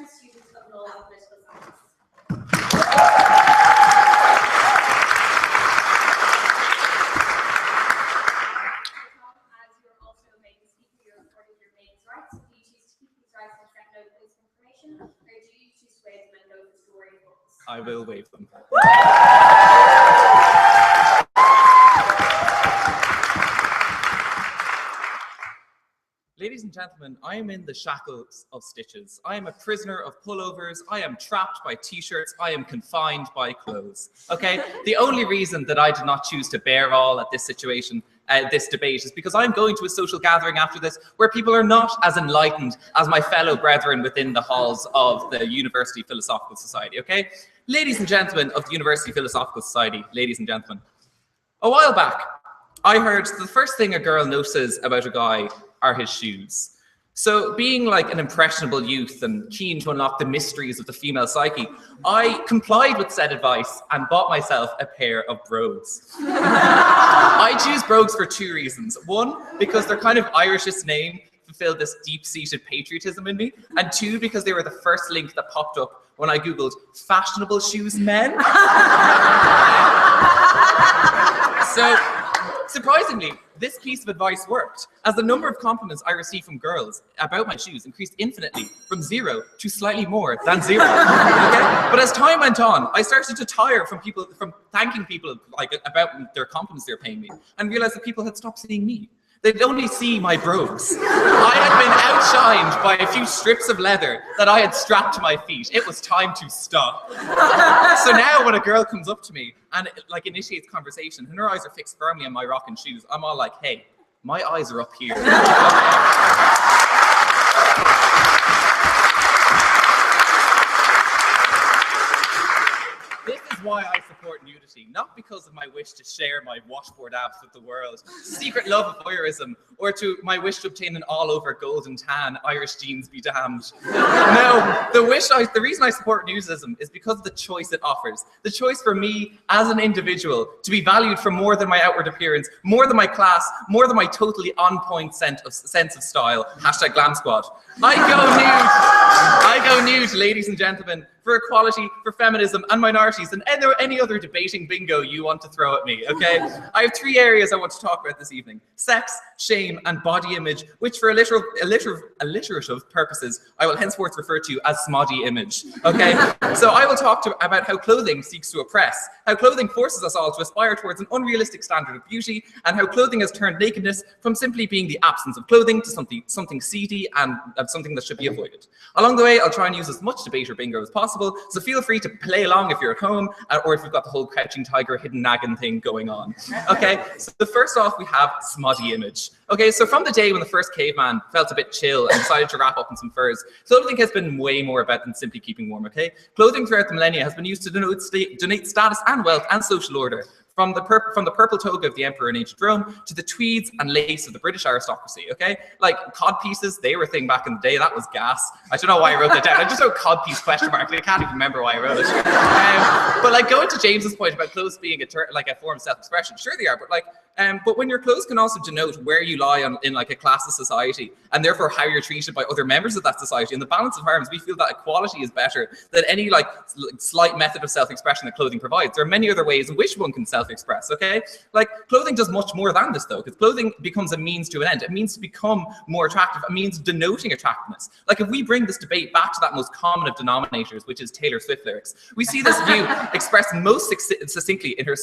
Student of Law and Political Science. As you're also a maiden speaker, you're recording your maiden's rights. Do you choose to keep these rights and accept no post information, or do you choose to waive them and know the story of books? I will waive them. Ladies and gentlemen, I am in the shackles of stitches. I am a prisoner of pullovers. I am trapped by t-shirts. I am confined by clothes. Okay? The only reason that I did not choose to bear all at this situation, this debate, is because I'm going to a social gathering after this where people are not as enlightened as my fellow brethren within the halls of the University Philosophical Society. Okay? Ladies and gentlemen of the University Philosophical Society, ladies and gentlemen, a while back, I heard the first thing a girl notices about a guy are his shoes. So being like an impressionable youth and keen to unlock the mysteries of the female psyche, I complied with said advice and bought myself a pair of brogues. I choose brogues for two reasons. One, because their kind of Irishest name fulfilled this deep-seated patriotism in me, and two, because they were the first link that popped up when I googled fashionable shoes men. So, surprisingly, this piece of advice worked, as the number of compliments I received from girls about my shoes increased infinitely from 0 to slightly more than 0. Okay? But as time went on, I started to tire from thanking people like about their compliments they were paying me, and realized that people had stopped seeing me. They'd only see my brogues. I had been outshined by a few strips of leather that I had strapped to my feet. It was time to stop. So now when a girl comes up to me and like initiates conversation and her eyes are fixed firmly on my rocking shoes, I'm all like, hey, my eyes are up here. This is why I support nudity, not because of my wish to share my washboard abs with the world, secret love of voyeurism, or to my wish to obtain an all-over golden tan, Irish jeans be damned. No, the reason I support nudism is because of the choice it offers. The choice for me as an individual to be valued for more than my outward appearance, more than my class, more than my totally on-point sense of style. Hashtag glam squad. I go nude, ladies and gentlemen, for equality, for feminism, and minorities, and any other debating bingo you want to throw at me, okay? I have 3 areas I want to talk about this evening: sex, shame, and body image, which for alliterative purposes, I will henceforth refer to as smoddy image, okay? So I will talk about how clothing seeks to oppress, how clothing forces us all to aspire towards an unrealistic standard of beauty, and how clothing has turned nakedness from simply being the absence of clothing to something seedy and something that should be avoided. Along the way, I'll try and use as much debate or bingo as possible, so feel free to play along if you're at home, or if you've got the whole crouching tiger, hidden nagging thing going on. Okay, so first off, we have smoddy image. Okay, so from the day when the first caveman felt a bit chill and decided to wrap up in some furs, clothing has been way more about than simply keeping warm, okay? Clothing throughout the millennia has been used to denote status and wealth and social order. From the purple toga of the emperor in ancient Rome to the tweeds and lace of the British aristocracy, okay? Like cod pieces, they were a thing back in the day. That was gas. I don't know why I wrote that down. I just wrote cod piece question mark. I can't even remember why I wrote it. But like going to James's point about clothes being a form of self-expression, sure they are, but like, but when your clothes can also denote where you lie in like a class of society, and therefore how you're treated by other members of that society. In the balance of harms, we feel that equality is better than any like slight method of self-expression that clothing provides. There are many other ways in which one can self-express, okay? Like clothing does much more than this though, because clothing becomes a means to an end. It means to become more attractive, a means denoting attractiveness. Like if we bring this debate back to that most common of denominators, which is Taylor Swift lyrics, we see this view expressed most succinctly in her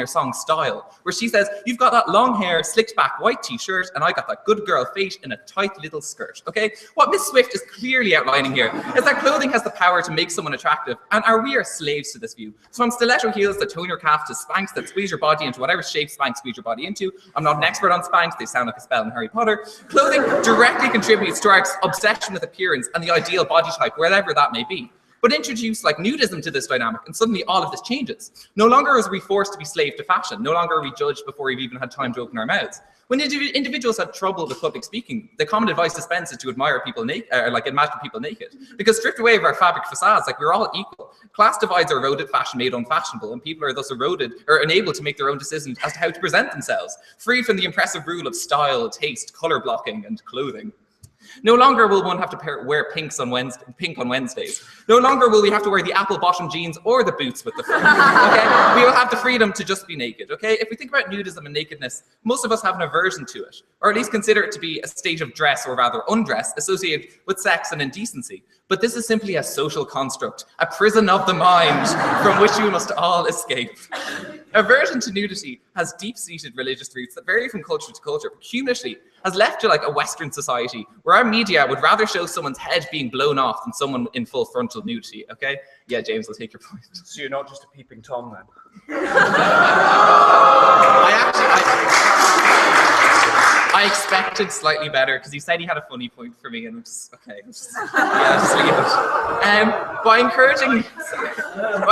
song Style, where she says, "You've got that long hair, slicked back white t-shirt, and I got that good girl face in a tight little skirt, okay? What Miss Swift is clearly outlining here is that clothing has the power to make someone attractive, and we are slaves to this view. So from stiletto heels that tone your calf to Spanx that squeeze your body into whatever shape Spanx squeeze your body into. I'm not an expert on Spanx, they sound like a spell in Harry Potter. Clothing directly contributes to our obsession with appearance and the ideal body type, wherever that may be. But introduce like nudism to this dynamic, and suddenly all of this changes. No longer are we forced to be slave to fashion. No longer are we judged before we've even had time to open our mouths. When individuals have trouble with public speaking, the common advice dispensed is to admire people naked, imagine people naked. Because stripped away of our fabric facades, like we're all equal. Class divides are eroded, fashion made unfashionable, and people are thus eroded or unable to make their own decisions as to how to present themselves, free from the impressive rule of style, taste, color blocking, and clothing. No longer will one have to wear pink on Wednesdays. No longer will we have to wear the apple bottom jeans or the boots with the fur. Okay? We will have the freedom to just be naked. Okay? If we think about nudism and nakedness, most of us have an aversion to it, or at least consider it to be a state of dress, or rather undress, associated with sex and indecency. But this is simply a social construct, a prison of the mind from which we must all escape. Aversion to nudity has deep-seated religious roots that vary from culture to culture, but cumulatively has left to like a Western society where our media would rather show someone's head being blown off than someone in full frontal nudity, okay? Yeah, James, I'll take your point. So you're not just a peeping Tom then? I expected slightly better because he said he had a funny point for me, and I'm just, okay, just leave it. By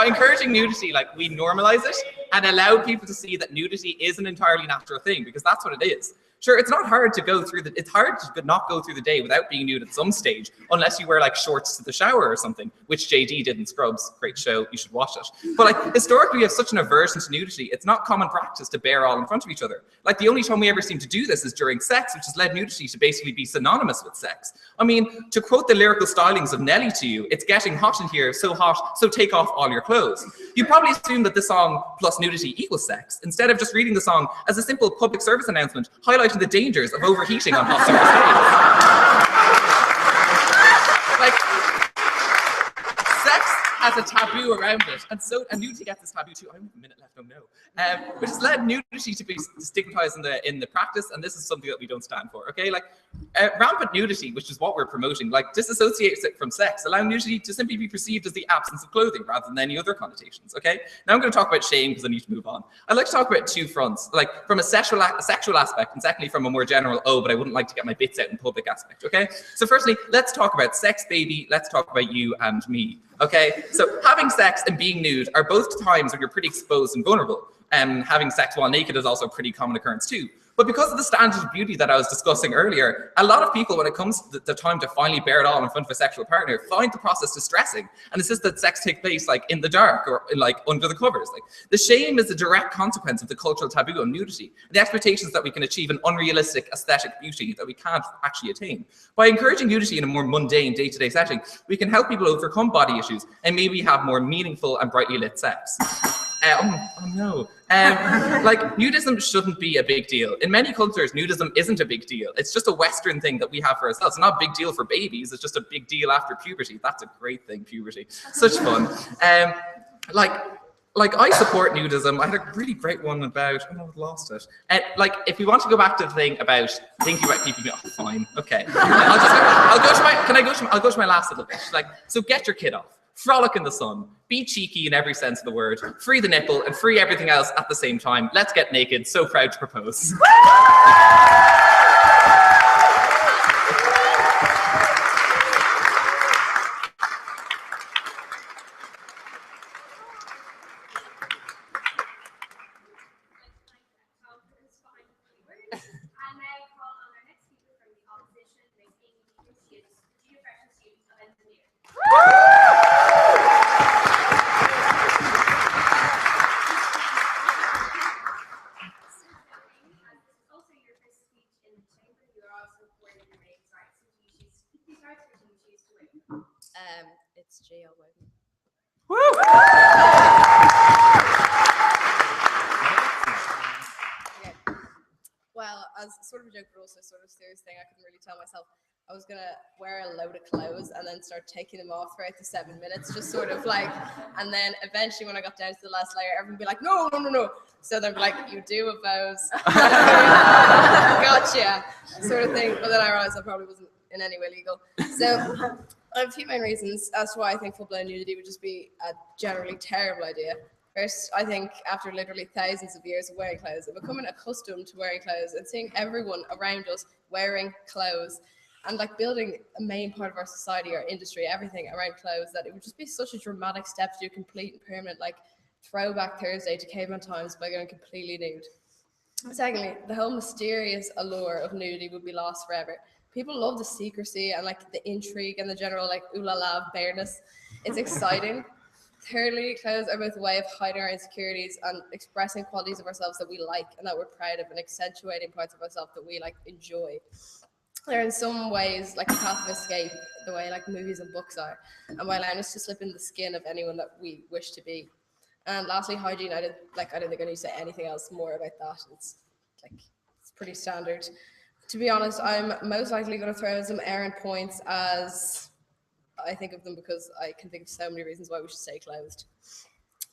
encouraging nudity, like we normalize it and allow people to see that nudity is an entirely natural thing, because that's what it is. Sure, it's not hard to go through it's hard to not go through the day without being nude at some stage, unless you wear like shorts to the shower or something, which JD did in Scrubs. Great show, you should watch it. But like historically, we have such an aversion to nudity. It's not common practice to bear all in front of each other. Like the only time we ever seem to do this is during sex, which has led nudity to basically be synonymous with sex. I mean, to quote the lyrical stylings of Nelly to you, it's getting hot in here, so hot, so take off all your clothes. You probably assume that this song plus nudity equals sex, instead of just reading the song as a simple public service announcement highlighting the dangers of overheating on hot summer days. Like, sex has a taboo around it, and nudity gets this taboo too. I have a minute left, oh no. Which has led nudity to be stigmatized in the practice, and this is something that we don't stand for, okay? Like, rampant nudity, which is what we're promoting, like disassociates it from sex, allowing nudity to simply be perceived as the absence of clothing rather than any other connotations, okay? Now I'm going to talk about shame because I need to move on. I'd like to talk about two fronts, like from a sexual aspect, and secondly from a more general, but I wouldn't like to get my bits out in public aspect, okay? So firstly, let's talk about sex, baby. Let's talk about you and me, okay? So having sex and being nude are both times when you're pretty exposed and vulnerable. Having sex while naked is also a pretty common occurrence too. But because of the standard of beauty that I was discussing earlier, a lot of people, when it comes to the time to finally bear it all in front of a sexual partner, find the process distressing and insist that sex take place like in the dark or like under the covers. Like the shame is a direct consequence of the cultural taboo on nudity, and the expectations that we can achieve an unrealistic aesthetic beauty that we can't actually attain. By encouraging nudity in a more mundane day-to-day setting, we can help people overcome body issues and maybe have more meaningful and brightly lit sex. Like nudism shouldn't be a big deal. In many cultures, nudism isn't a big deal. It's just a Western thing that we have for ourselves. It's not a big deal for babies. It's just a big deal after puberty. That's a great thing, puberty. Such fun. Like I support nudism. I had a really great one about, oh no, I've lost it. Like if we want to go back to the thing about thinking about keeping me off, fine, okay. I'll go to my last little bit. Like, so get your kid off. Frolic in the sun, be cheeky in every sense of the word, free the nipple and free everything else at the same time. Let's get naked, so proud to propose. It's JL Wagner. Okay. Well, as sort of a joke, but also sort of serious thing, I couldn't really tell myself. I was gonna wear a load of clothes and then start taking them off throughout the 7 minutes, just sort of like, and then eventually when I got down to the last layer, everyone would be like, no, no, no, no. So they'd be like, you do have those. Gotcha, sort of thing. But then I realized I probably wasn't in any way legal. So I have a few main reasons as to why I think full-blown nudity would just be a generally terrible idea. First, I think after literally thousands of years of wearing clothes and becoming accustomed to wearing clothes and seeing everyone around us wearing clothes and like building a main part of our society, our industry, everything around clothes, that it would just be such a dramatic step to do complete and permanent like throwback Thursday to caveman times by going completely nude. Secondly, the whole mysterious allure of nudity would be lost forever. People love the secrecy and like the intrigue and the general like ooh la la bareness. It's exciting. Thirdly, clothes are both a way of hiding our insecurities and expressing qualities of ourselves that we like and that we're proud of, and accentuating parts of ourselves that we like enjoy. They're in some ways like a path of escape, the way like movies and books are, and by allowing us to slip in the skin of anyone that we wish to be. And lastly, hygiene. I don't think I need to say anything else more about that. It's pretty standard. To be honest, I'm most likely going to throw some errant points as I think of them, because I can think of so many reasons why we should stay clothed.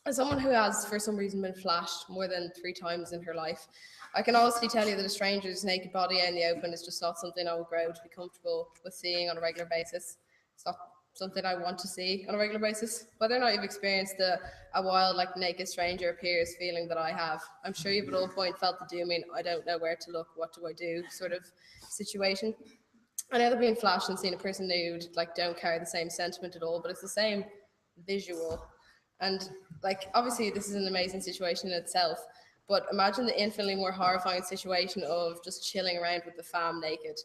As someone who has, for some reason, been flashed more than 3 times in her life, I can honestly tell you that a stranger's naked body out in the open is just not something I will grow to be comfortable with seeing on a regular basis. It's not something I want to see on a regular basis. Whether or not you've experienced a wild, like, naked stranger appears feeling that I have, I'm sure you've at all point felt the dooming, I don't know where to look, what do I do sort of situation. I know that being flashed and seeing a person nude don't carry the same sentiment at all, but it's the same visual. And obviously this is an amazing situation in itself, but imagine the infinitely more horrifying situation of just chilling around with the fam naked.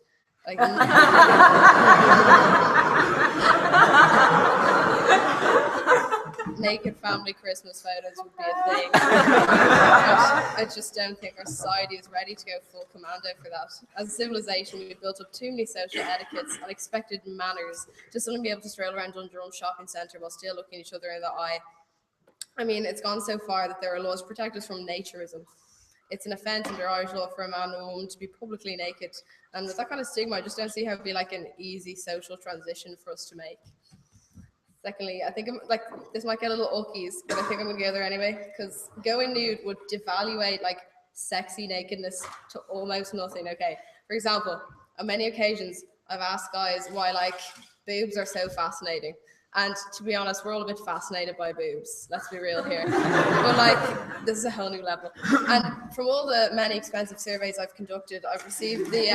Naked family Christmas photos would be a thing. I just don't think our society is ready to go full commando for that. As a civilization, we've built up too many social etiquettes, unexpected manners, to suddenly be able to stroll around Dundrum shopping centre while still looking each other in the eye. I mean, it's gone so far that there are laws to protect us from naturism. It's an offence under Irish law for a man and a woman to be publicly naked. And with that kind of stigma, I just don't see how it would be an easy social transition for us to make. Secondly, I think this might get a little uckies, but I think I'm going to go there anyway, because going nude would devaluate sexy nakedness to almost nothing. Okay, for example, on many occasions, I've asked guys why boobs are so fascinating. And to be honest, we're all a bit fascinated by boobs. Let's be real here. But this is a whole new level. And from all the many expensive surveys I've conducted, I've received the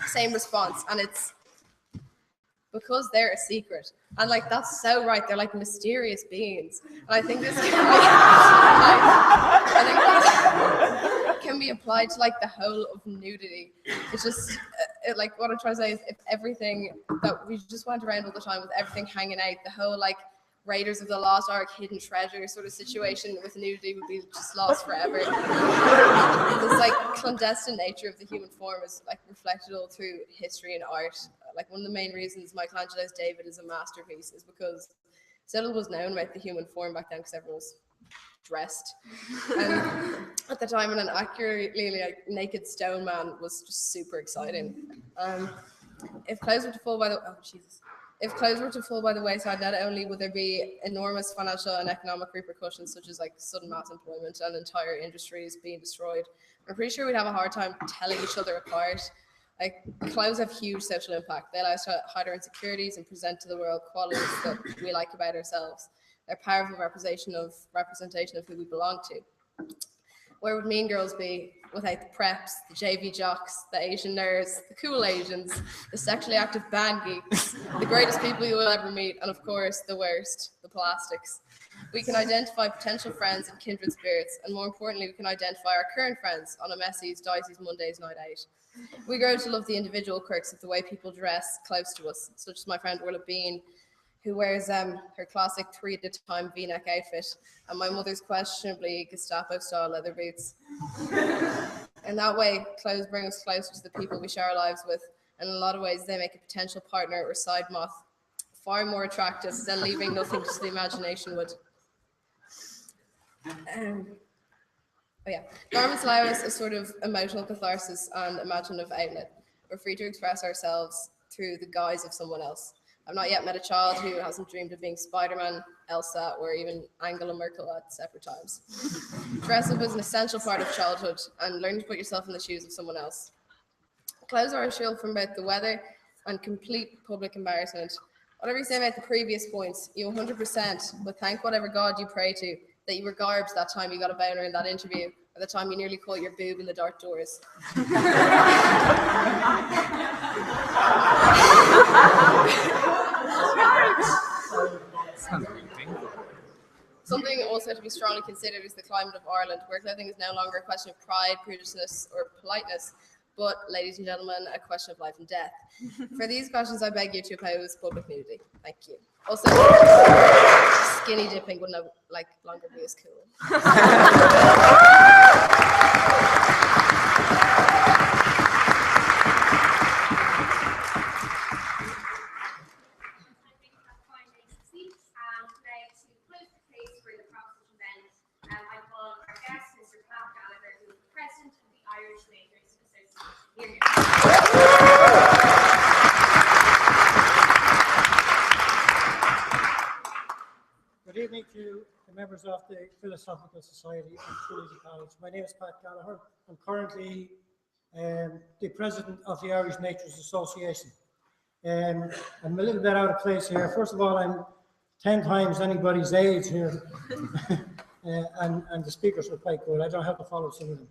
same response, and it's because they're a secret. And that's so right. They're mysterious beings. And I think this can be applied to the whole of nudity. It's just what I'm trying to say is, if everything that we just went around all the time with everything hanging out, the whole Raiders of the Lost Ark, hidden treasure sort of situation with nudity would be just lost forever. This clandestine nature of the human form is reflected all through history and art. One of the main reasons Michelangelo's David is a masterpiece is because so little was known about the human form back then, because everyone was dressed. At the time, an accurately naked stone man was just super exciting. If clothes were to fall by the wayside, not only would there be enormous financial and economic repercussions, such as sudden mass employment and entire industries being destroyed, I'm pretty sure we'd have a hard time telling each other apart. Clothes have huge social impact. They allow us to hide our insecurities and present to the world qualities that we like about ourselves. They're powerful representation of who we belong to. Where would Mean Girls be without the preps, the JV jocks, the Asian nerds, the cool Asians, the sexually active band geeks, the greatest people you will ever meet, and of course, the worst, the plastics. We can identify potential friends and kindred spirits, and more importantly, we can identify our current friends on a Messi's, Dicey's Monday's night out. We grow to love the individual quirks of the way people dress close to us, such as my friend Orla Bean, who wears her classic 3-at-a-time V-neck outfit, and my mother's questionably Gestapo-style leather boots. In that way, clothes bring us closer to the people we share our lives with, and in a lot of ways, they make a potential partner or side moth far more attractive than leaving nothing to the imagination would. Garments allow us a sort of emotional catharsis and imaginative outlet. We're free to express ourselves through the guise of someone else. I've not yet met a child who hasn't dreamed of being Spider-Man, Elsa, or even Angela Merkel at separate times. Dress up is an essential part of childhood, and learn to put yourself in the shoes of someone else. Clothes are a shield from both the weather and complete public embarrassment. Whatever you say about the previous points, you 100% will thank whatever God you pray to that you were garbed that time you got a boner in that interview, or the time you nearly caught your boob in the dark doors. Something also to be strongly considered is the climate of Ireland, where clothing is no longer a question of pride, prudishness, or politeness, but, ladies and gentlemen, a question of life and death. For these questions, I beg you to oppose public nudity. Thank you. Also, skinny dipping would no longer be as cool. Good evening to the members of the Philosophical Society at Trinity College. My name is Pat Gallagher. I'm currently the president of the Irish Naturist Association. I'm a little bit out of place here. First of all, I'm 10 times anybody's age here, and the speakers were quite good. I don't have to follow some of them.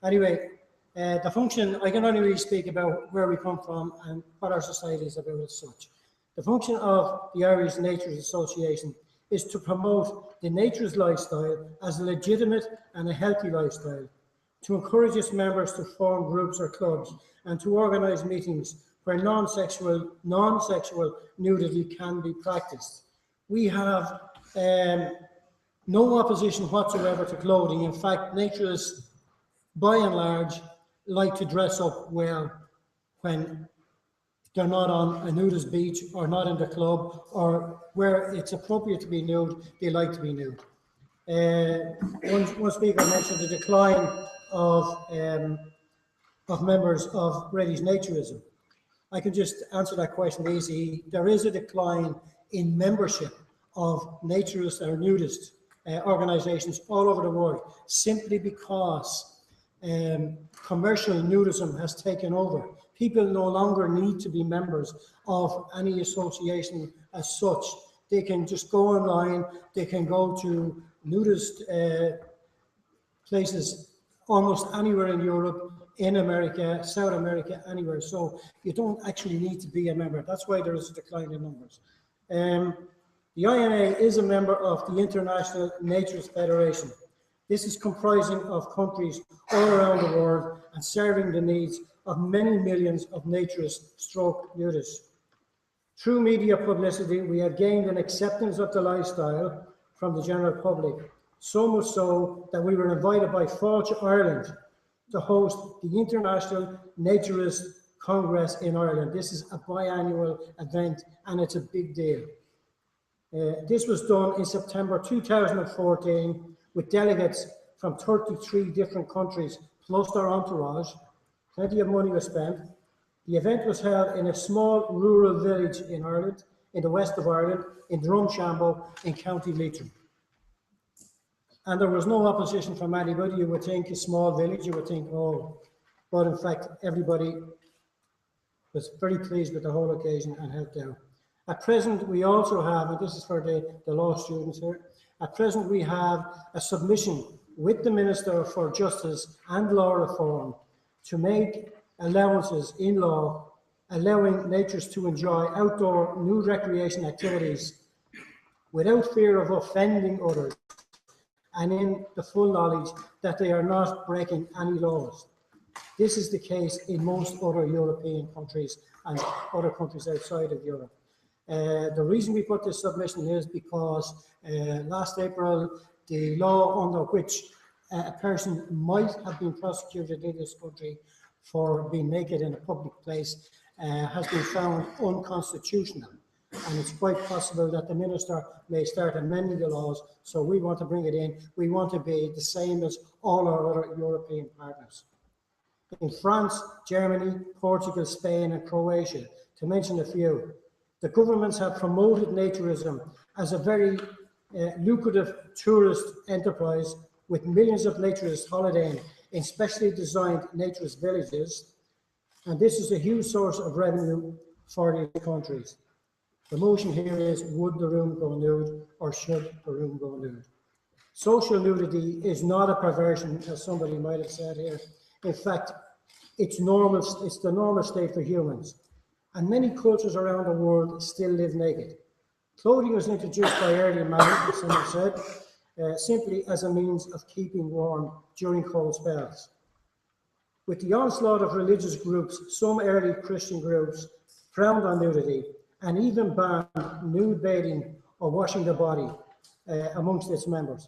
Anyway, the function, I can only really speak about where we come from and what our society is about as such. The function of the Irish Naturist Association is to promote the naturist lifestyle as a legitimate and a healthy lifestyle, to encourage its members to form groups or clubs, and to organise meetings where non-sexual nudity can be practiced. We have no opposition whatsoever to clothing. In fact, naturists, by and large, like to dress up well when they're not on a nudist beach or not in the club, or where it's appropriate to be nude, they like to be nude. One speaker mentioned the decline of members of British naturism. I can just answer that question easy. There is a decline in membership of naturist or nudist organizations all over the world, simply because commercial nudism has taken over. People no longer need to be members of any association as such. They can just go online, they can go to nudist places almost anywhere in Europe, in America, South America, anywhere. So you don't actually need to be a member. That's why there is a decline in numbers. The INA is a member of the International Naturist Federation. This is comprising of countries all around the world and serving the needs of many millions of naturists stroke nudists. Through media publicity, we have gained an acceptance of the lifestyle from the general public, so much so that we were invited by Fáilte Ireland to host the International Naturist Congress in Ireland. This is a biannual event and it's a big deal. This was done in September 2014 with delegates from 33 different countries, plus their entourage. Plenty of money was spent. The event was held in a small rural village in Ireland, in the west of Ireland, in Drumshambo, in County Leitrim. And there was no opposition from anybody. You would think a small village, you would think, oh, but in fact, everybody was very pleased with the whole occasion and helped out. At present, we also have, and this is for the law students here, at present we have a submission with the Minister for Justice and Law Reform to make allowances in law allowing naturists to enjoy outdoor nude recreation activities without fear of offending others and in the full knowledge that they are not breaking any laws. This is the case in most other European countries and other countries outside of Europe. The reason we put this submission is because last April, the law under which a person might have been prosecuted in this country for being naked in a public place has been found unconstitutional. And it's quite possible that the minister may start amending the laws, so we want to bring it in. We want to be the same as all our other European partners. In France, Germany, Portugal, Spain and Croatia, to mention a few. The governments have promoted naturism as a very lucrative tourist enterprise, with millions of naturists holidaying in specially designed naturist villages, and this is a huge source of revenue for these countries. The motion here is, would the room go nude, or should the room go nude? Social nudity is not a perversion, as somebody might have said here. In fact, it's normal. It's the normal state for humans. And many cultures around the world still live naked. Clothing was introduced by early man, as someone said, simply as a means of keeping warm during cold spells. With the onslaught of religious groups, some early Christian groups frowned on nudity and even banned nude bathing or washing the body amongst its members.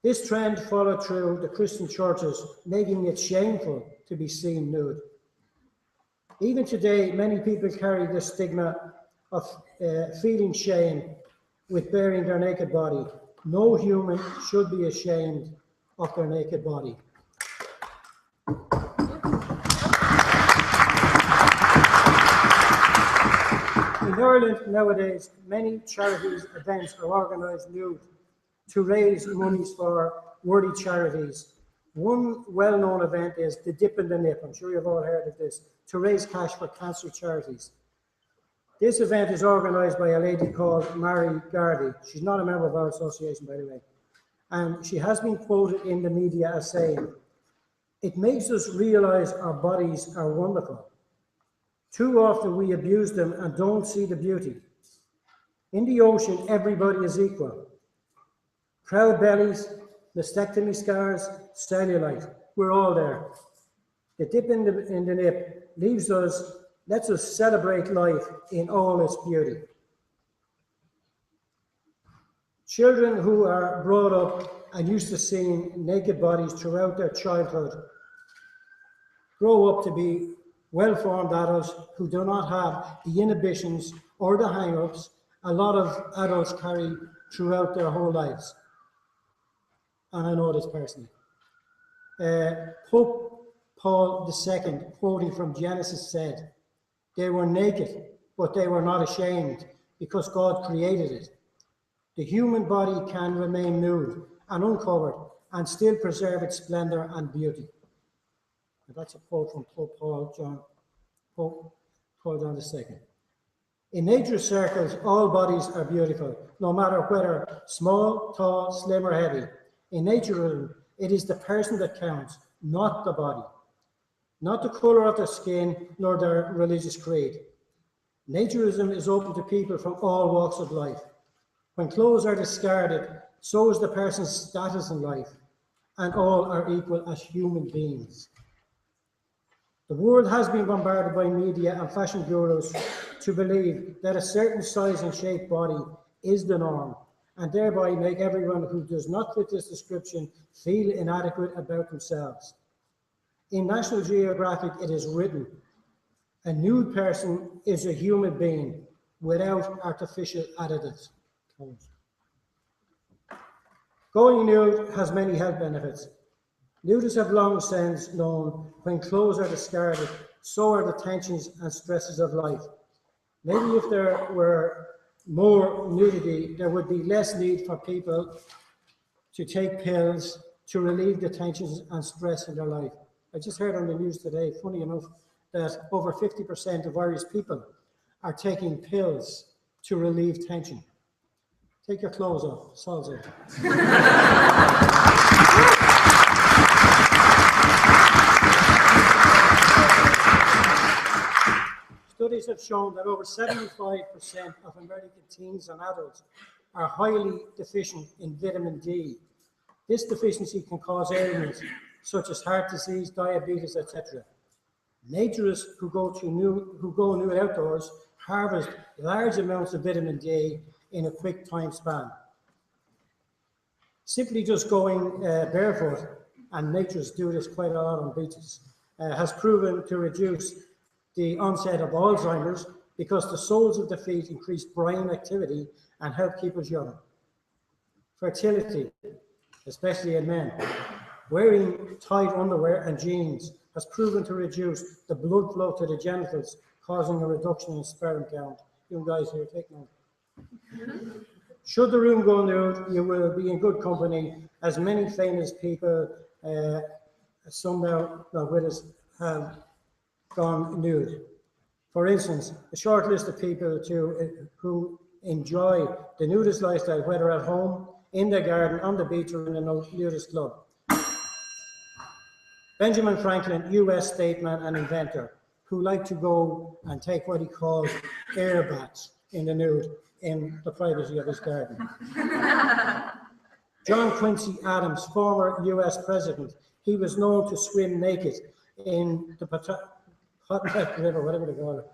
This trend followed through the Christian churches, making it shameful to be seen nude. Even today, many people carry the stigma of feeling shame with baring their naked body. No human should be ashamed of their naked body. In Ireland nowadays, many charities events are organised nude to raise monies for worthy charities. One well-known event is the Dip in the Nip. I'm sure you've all heard of this, to raise cash for cancer charities. This event is organised by a lady called Mary Garvey. She's not a member of our association, by the way. And she has been quoted in the media as saying, "It makes us realise our bodies are wonderful. Too often we abuse them and don't see the beauty. In the ocean, everybody is equal. Proud bellies, mastectomy scars, cellulite, we're all there. The dip in the nip lets us celebrate life in all its beauty." Children who are brought up and used to seeing naked bodies throughout their childhood grow up to be well-formed adults who do not have the inhibitions or the hang-ups a lot of adults carry throughout their whole lives. And I know this personally. Pope Paul II, quoting from Genesis, said, "They were naked, but they were not ashamed, because God created it." The human body can remain nude and uncovered and still preserve its splendor and beauty. And that's a quote from Pope Paul John II. In nature circles, all bodies are beautiful, no matter whether small, tall, slim, or heavy. In nature, it is the person that counts, not the body, not the color of their skin, nor their religious creed. Naturism is open to people from all walks of life. When clothes are discarded, so is the person's status in life, and all are equal as human beings. The world has been bombarded by media and fashion gurus to believe that a certain size and shape body is the norm, and thereby make everyone who does not fit this description feel inadequate about themselves. In National Geographic, it is written, "A nude person is a human being without artificial additives." Going nude has many health benefits. Nudists have long since known when clothes are discarded, so are the tensions and stresses of life. Maybe if there were more nudity, there would be less need for people to take pills to relieve the tensions and stress in their life. I just heard on the news today, funny enough, that over 50% of Irish people are taking pills to relieve tension. Take your clothes off, solves it. Studies have shown that over 75% of American teens and adults are highly deficient in vitamin D. This deficiency can cause ailments such as heart disease, diabetes, etc. Naturists who go nude outdoors harvest large amounts of vitamin D in a quick time span. Simply just going barefoot, and naturists do this quite a lot on beaches, has proven to reduce the onset of Alzheimer's because the soles of the feet increase brain activity and help keep us young. Fertility, especially in men. Wearing tight underwear and jeans has proven to reduce the blood flow to the genitals, causing a reduction in sperm count. You guys here, take note. Should the room go nude, you will be in good company, as many famous people, some now with us, have gone nude. For instance, a short list of people who enjoy the nudist lifestyle, whether at home, in the garden, on the beach, or in a nudist club. Benjamin Franklin, US statesman and inventor, who liked to go and take what he calls air baths in the nude in the privacy of his garden. John Quincy Adams, former US president, he was known to swim naked in the Potomac River, whatever they call it,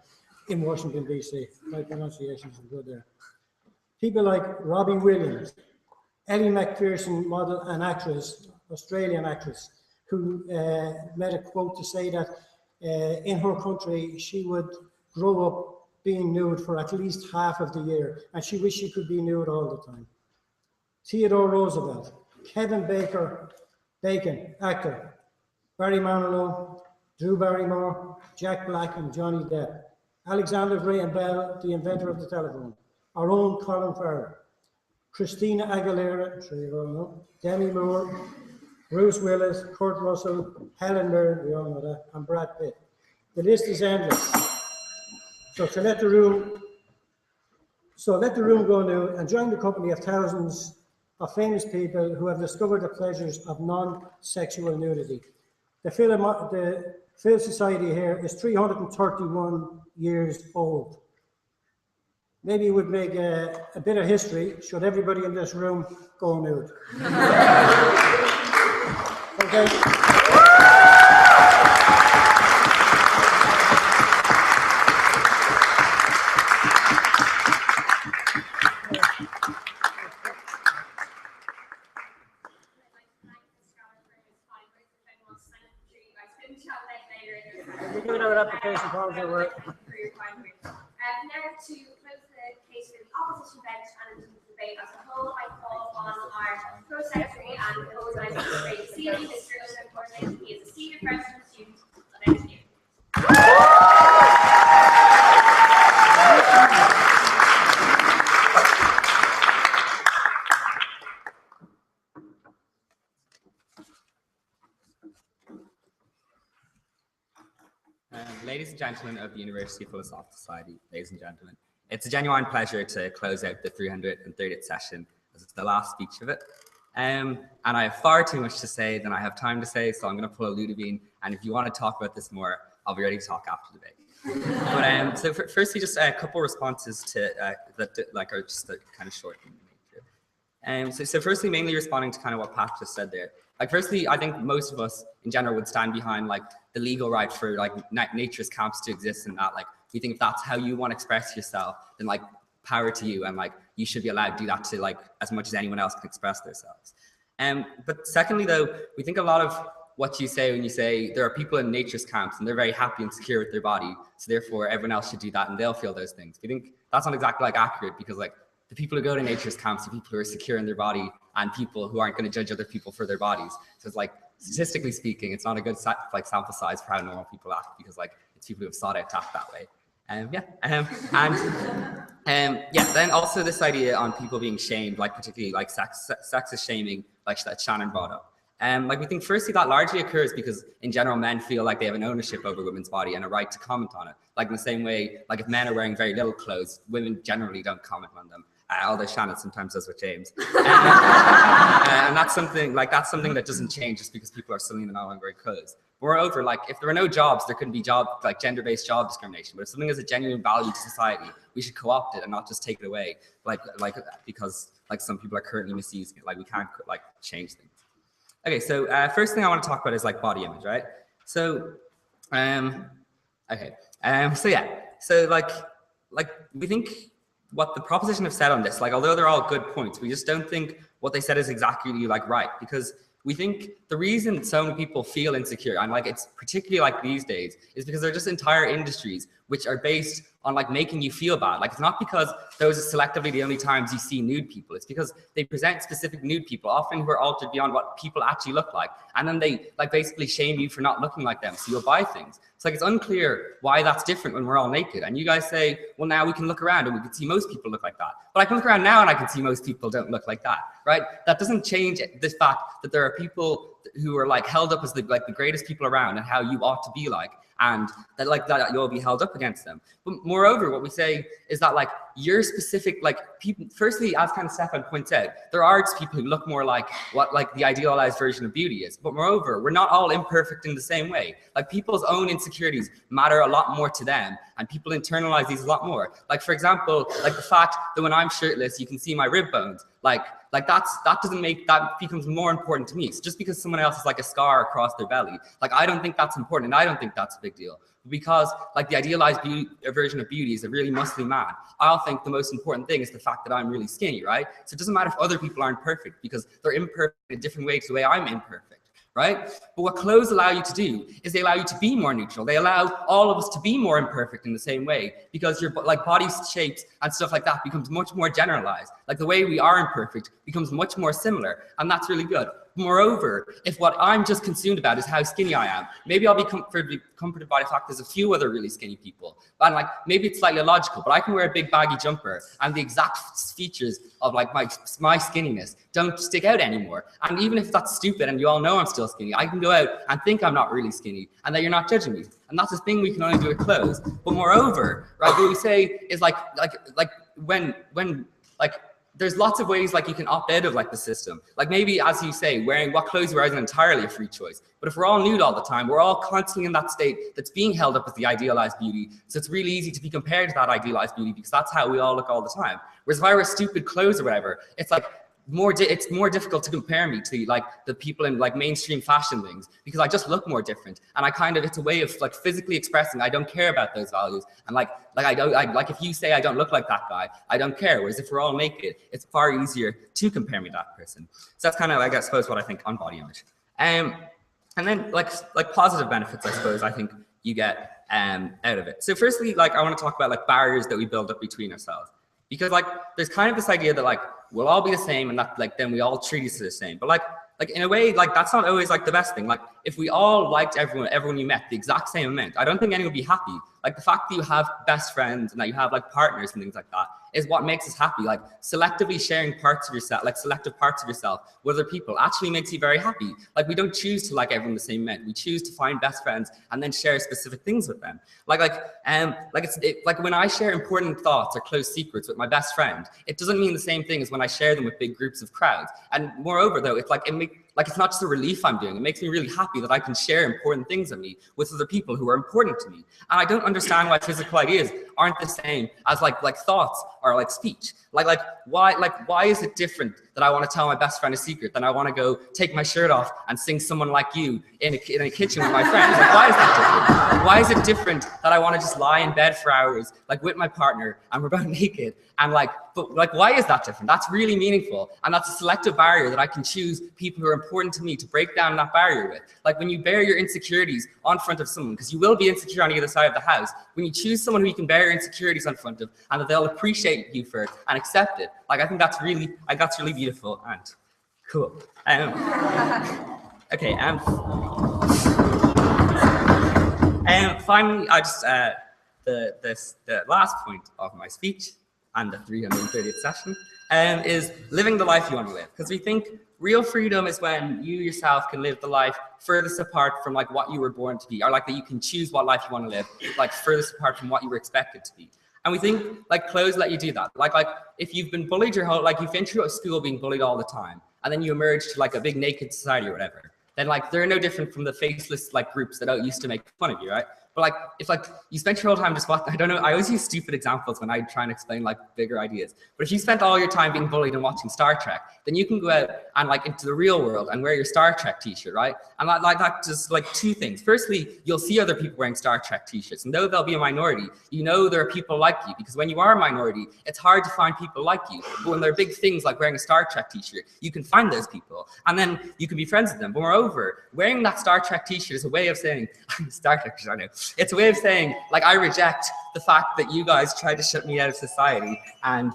in Washington, D.C. My pronunciation isn't good there. People like Robbie Williams, Ellie McPherson, model and actress, Australian actress, who made a quote to say that in her country she would grow up being nude for at least half of the year, and she wished she could be nude all the time. Theodore Roosevelt, Kevin Bacon, actor, Barry Manilow, Drew Barrymore, Jack Black, and Johnny Depp, Alexander Graham Bell, the inventor of the telephone, our own Colin Farrell, Christina Aguilera, I'm sure you all know, Demi Moore, Bruce Willis, Kurt Russell, Helen Mirren, we all know that, and Brad Pitt. The list is endless. So let the room go nude and join the company of thousands of famous people who have discovered the pleasures of non-sexual nudity. The Phil Society here is 331 years old. Maybe it would make a bit of history should everybody in this room go nude. Okay. You give another application form for work. Now to close the case for the opposition bench and the debate as a whole, I call on our pro-secretary and co-organizer of the debate this evening, Mr. Owen Corley. He is a senior freshman student of engineering. Ladies and gentlemen of the University Philosophical Society, ladies and gentlemen, it's a genuine pleasure to close out the 330th session as it's the last speech of it. And I have far too much to say than I have time to say, so I'm going to pull a Ludovine, and if you want to talk about this more, I'll be ready to talk after the debate. But firstly, just a couple responses to that are just kind of short in nature. So firstly, mainly responding to kind of what Pat just said there. Firstly, I think most of us in general would stand behind the legal right for naturist camps to exist, and that we think if that's how you want to express yourself, then power to you, and you should be allowed to do that to as much as anyone else can express themselves. But secondly, though, we think a lot of what you say when you say there are people in naturist camps and they're very happy and secure with their body, so therefore everyone else should do that and they'll feel those things. We think that's not exactly accurate, because the people who go to naturist camps are people who are secure in their body and people who aren't going to judge other people for their bodies. So it's statistically speaking, it's not a good sample size for how normal people act, because it's people who have sought out to act that way. Then also this idea on people being shamed, particularly sexist shaming, that Shannon brought up. We think firstly that largely occurs because in general men feel like they have an ownership over women's body and a right to comment on it. In the same way, if men are wearing very little clothes, women generally don't comment on them. Although Shannon sometimes does with James. And that's something that doesn't change just because people are suddenly not wearing clothes. Moreover, if there were no jobs, there couldn't be gender-based job discrimination. But if something is a genuine value to society, we should co-opt it and not just take it away, because some people are currently misusing it. We can't change things. Okay, so first thing I want to talk about is body image, right? So, we think what the proposition have said on this, although they're all good points, we just don't think what they said is exactly right, because we think the reason so many people feel insecure, and it's particularly these days, is because they're just entire industries which are based on like making you feel bad. Like it's not because those are selectively the only times you see nude people. It's because they present specific nude people, often who are altered beyond what people actually look like. And then they like basically shame you for not looking like them. So you'll buy things. It's like, it's unclear why that's different when we're all naked. And you guys say, well, now we can look around and we can see most people look like that. But I can look around now and I can see most people don't look like that, right? That doesn't change this fact that there are people who are like held up as the greatest people around and how you ought to be like. And that you'll be held up against them. But moreover, what we say is that like your specific like people, firstly, as kind of Stefan points out, there are just people who look more like what like the idealized version of beauty is. But moreover, we're not all imperfect in the same way. Like people's own insecurities matter a lot more to them, and people internalize these a lot more. Like for example, like the fact that when I'm shirtless, you can see my rib bones. Like that doesn't make, that becomes more important to me. So just because someone else has like a scar across their belly, like I don't think that's important, and I don't think that's a big deal. Because like the idealized version of beauty is a really muscly man. I'll think the most important thing is the fact that I'm really skinny, right? So it doesn't matter if other people aren't perfect, because they're imperfect in a different way to the way I'm imperfect, right? But what clothes allow you to do is they allow you to be more neutral. They allow all of us to be more imperfect in the same way, because your like body shapes and stuff like that becomes much more generalized. Like the way we are imperfect becomes much more similar, and that's really good. Moreover, if what I'm just consumed about is how skinny I am, maybe I'll be comforted by the fact there's a few other really skinny people. And like maybe it's slightly illogical, but I can wear a big baggy jumper and the exact features of like my skinniness don't stick out anymore. And even if that's stupid and you all know I'm still skinny, I can go out and think I'm not really skinny and that you're not judging me. And that's a thing we can only do with clothes. But moreover, right, what we say is like when there's lots of ways like you can opt out of like the system. Like maybe, as you say, wearing what clothes you wear isn't entirely a free choice. But if we're all nude all the time, we're all constantly in that state that's being held up as the idealized beauty. So it's really easy to be compared to that idealized beauty, because that's how we all look all the time. Whereas if I wear stupid clothes or whatever, it's like it's more difficult to compare me to like the people in like mainstream fashion things, because I just look more different, and I kind of, it's a way of like physically expressing I don't care about those values, and like if you say I don't look like that guy, I don't care. Whereas if we're all naked, it's far easier to compare me to that person. So that's kind of, I suppose, what I think on body image. And then like positive benefits, I suppose, I think you get out of it. So firstly, like I want to talk about like barriers that we build up between ourselves. Because like there's kind of this idea that like we'll all be the same, and that like then we all treat each other the same. But like in a way, like that's not always like the best thing. Like if we all liked everyone you met the exact same amount, I don't think anyone would be happy. Like the fact that you have best friends and that you have like partners and things like that is what makes us happy. Like selectively sharing parts of yourself, like selective parts of yourself with other people actually makes you very happy. Like we don't choose to like everyone the same amount. We choose to find best friends and then share specific things with them. Like when I share important thoughts or close secrets with my best friend, it doesn't mean the same thing as when I share them with big groups of crowds. And moreover, though, it's like it's not just a relief I'm doing. It makes me really happy that I can share important things of me with other people who are important to me. And I don't understand why physical ideas aren't the same as like thoughts or like speech. Why is it different that I want to tell my best friend a secret than I want to go take my shirt off and sing Someone Like You in a kitchen with my friends? Like, why is that different? Why is it different that I want to just lie in bed for hours like with my partner and we're both naked? And but why is that different? That's really meaningful, and that's a selective barrier that I can choose people who are important to me to break down that barrier with. Like when you bear your insecurities on front of someone, because you will be insecure on the other side of the house, when you choose someone who you can bear your insecurities on front of, and that they'll appreciate you for it and accept it, like I think that's really beautiful and cool. Okay, finally, I just the last point of my speech and the 330th session is living the life you want to live. Because we think real freedom is when you yourself can live the life furthest apart from like what you were born to be, or like that you can choose what life you want to live, like furthest apart from what you were expected to be. And we think like clothes let you do that. Like if you've been bullied your whole, like you've been through school being bullied all the time, and then you emerge to like a big naked society or whatever, then like they're no different from the faceless like groups that used to make fun of you, right? But like, if like you spent your whole time just watching, I don't know, I always use stupid examples when I try and explain like bigger ideas. But if you spent all your time being bullied and watching Star Trek, then you can go out and like into the real world and wear your Star Trek t-shirt, right? And that just like two things. Firstly, you'll see other people wearing Star Trek t-shirts, and though they'll be a minority, you know there are people like you, because when you are a minority, it's hard to find people like you. But when there are big things like wearing a Star Trek t-shirt, you can find those people, and then you can be friends with them. But moreover, wearing that Star Trek t-shirt is a way of saying, Star Trek, I know, It's a way of saying, like, I reject the fact that you guys tried to shut me out of society and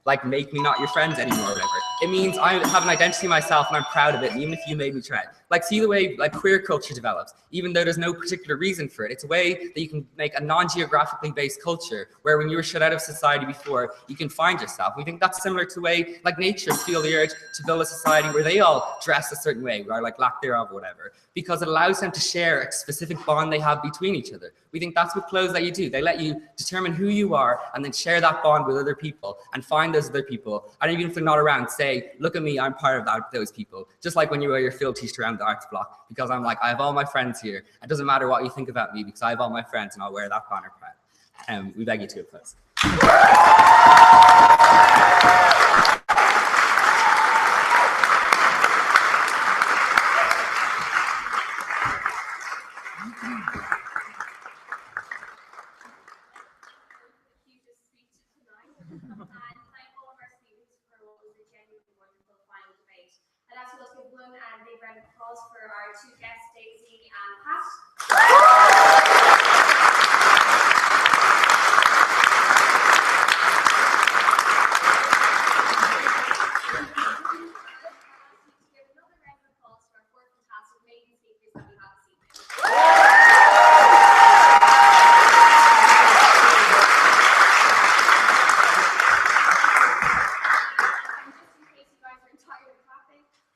like make me not your friends anymore or whatever. It means I have an identity myself and I'm proud of it, and even if you made me try. Like, see the way like queer culture develops, even though there's no particular reason for it. It's a way that you can make a non-geographically based culture where when you were shut out of society before, you can find yourself. We think that's similar to the way like naturists feel the urge to build a society where they all dress a certain way, or like lack thereof or whatever, because it allows them to share a specific bond they have between each other. We think that's what clothes let you do. They let you determine who you are and then share that bond with other people and find those other people. And even if they're not around, say, look at me, I'm part of those people. Just like when you wear your field t-shirt around the arts block, because I'm like, I have all my friends here. It doesn't matter what you think about me because I have all my friends and I'll wear that banner proud. We beg you to oppose. And that's what we've won, and big round of applause for our two guests, Daisy and Pat. Give another round of applause for our four fantastic maiden speakers that we have this evening.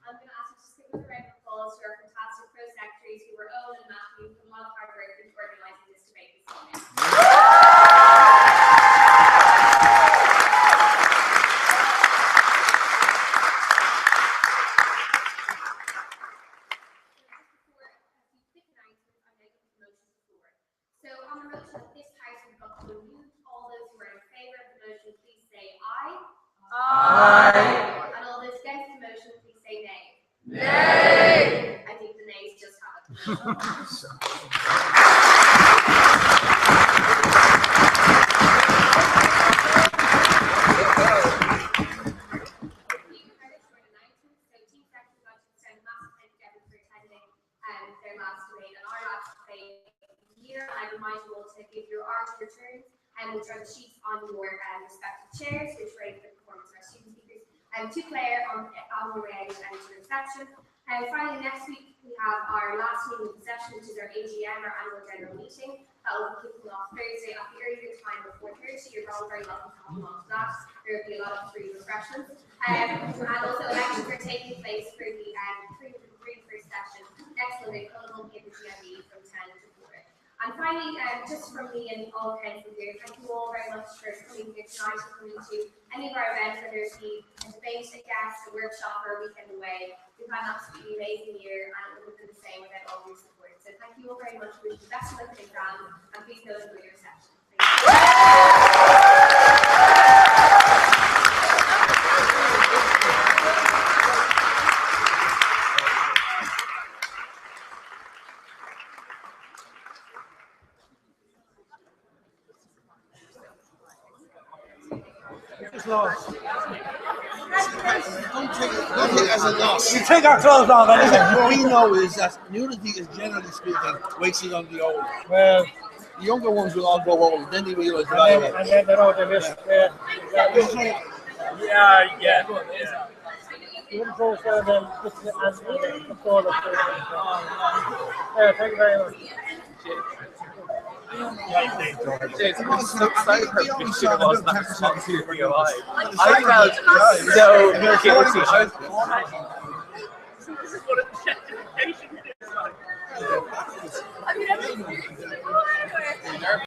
I'm going to ask you to just give another round of applause to our fantastic pro-secretaries who were Owen and Matthew for a lot of hard work into organising this debate this evening. So on the motion of this House, we've got to mute. All those who are in favour of the motion, please say aye. Aye. And all those against the motion, please say nay. Nay. I think the nays just have it. Their last debate and our last debate year. I remind you all to give your art returns, which are the sheets on your respective chairs, which rate the performance of our student speakers, to Claire on the way out and to the reception. And finally, next week we have our last meeting of the session, which is our AGM, our annual general meeting. That will be kicking off Thursday at the earlier time of 4:30. You're all very welcome to come along to that. There will be a lot of free refreshments. And also elections are taking place for the 303 first session next Monday, Cullinan in the GMB from 10 to 4. And finally, just from me and all council here, thank you all very much for coming here tonight and coming to any of our events, whether it be a debate, a guest, a workshop, or a weekend away. We've had an absolutely amazing year, and it would have been the same without all your support. So thank you all very much. Wish you the best of luck with the exam, and please note for your reception. Thank you. Lost. Don't take it as a loss. You take our clothes off anyway. What we know is that nudity is generally speaking wasting on the old. Well, the younger ones will all go old, then they realize and then they know they miss. Yeah. You wouldn't go for them and the fall of thank you very much. Jason, I'm so excited how big it was that response to your VOI. I felt so guilty. Have you ever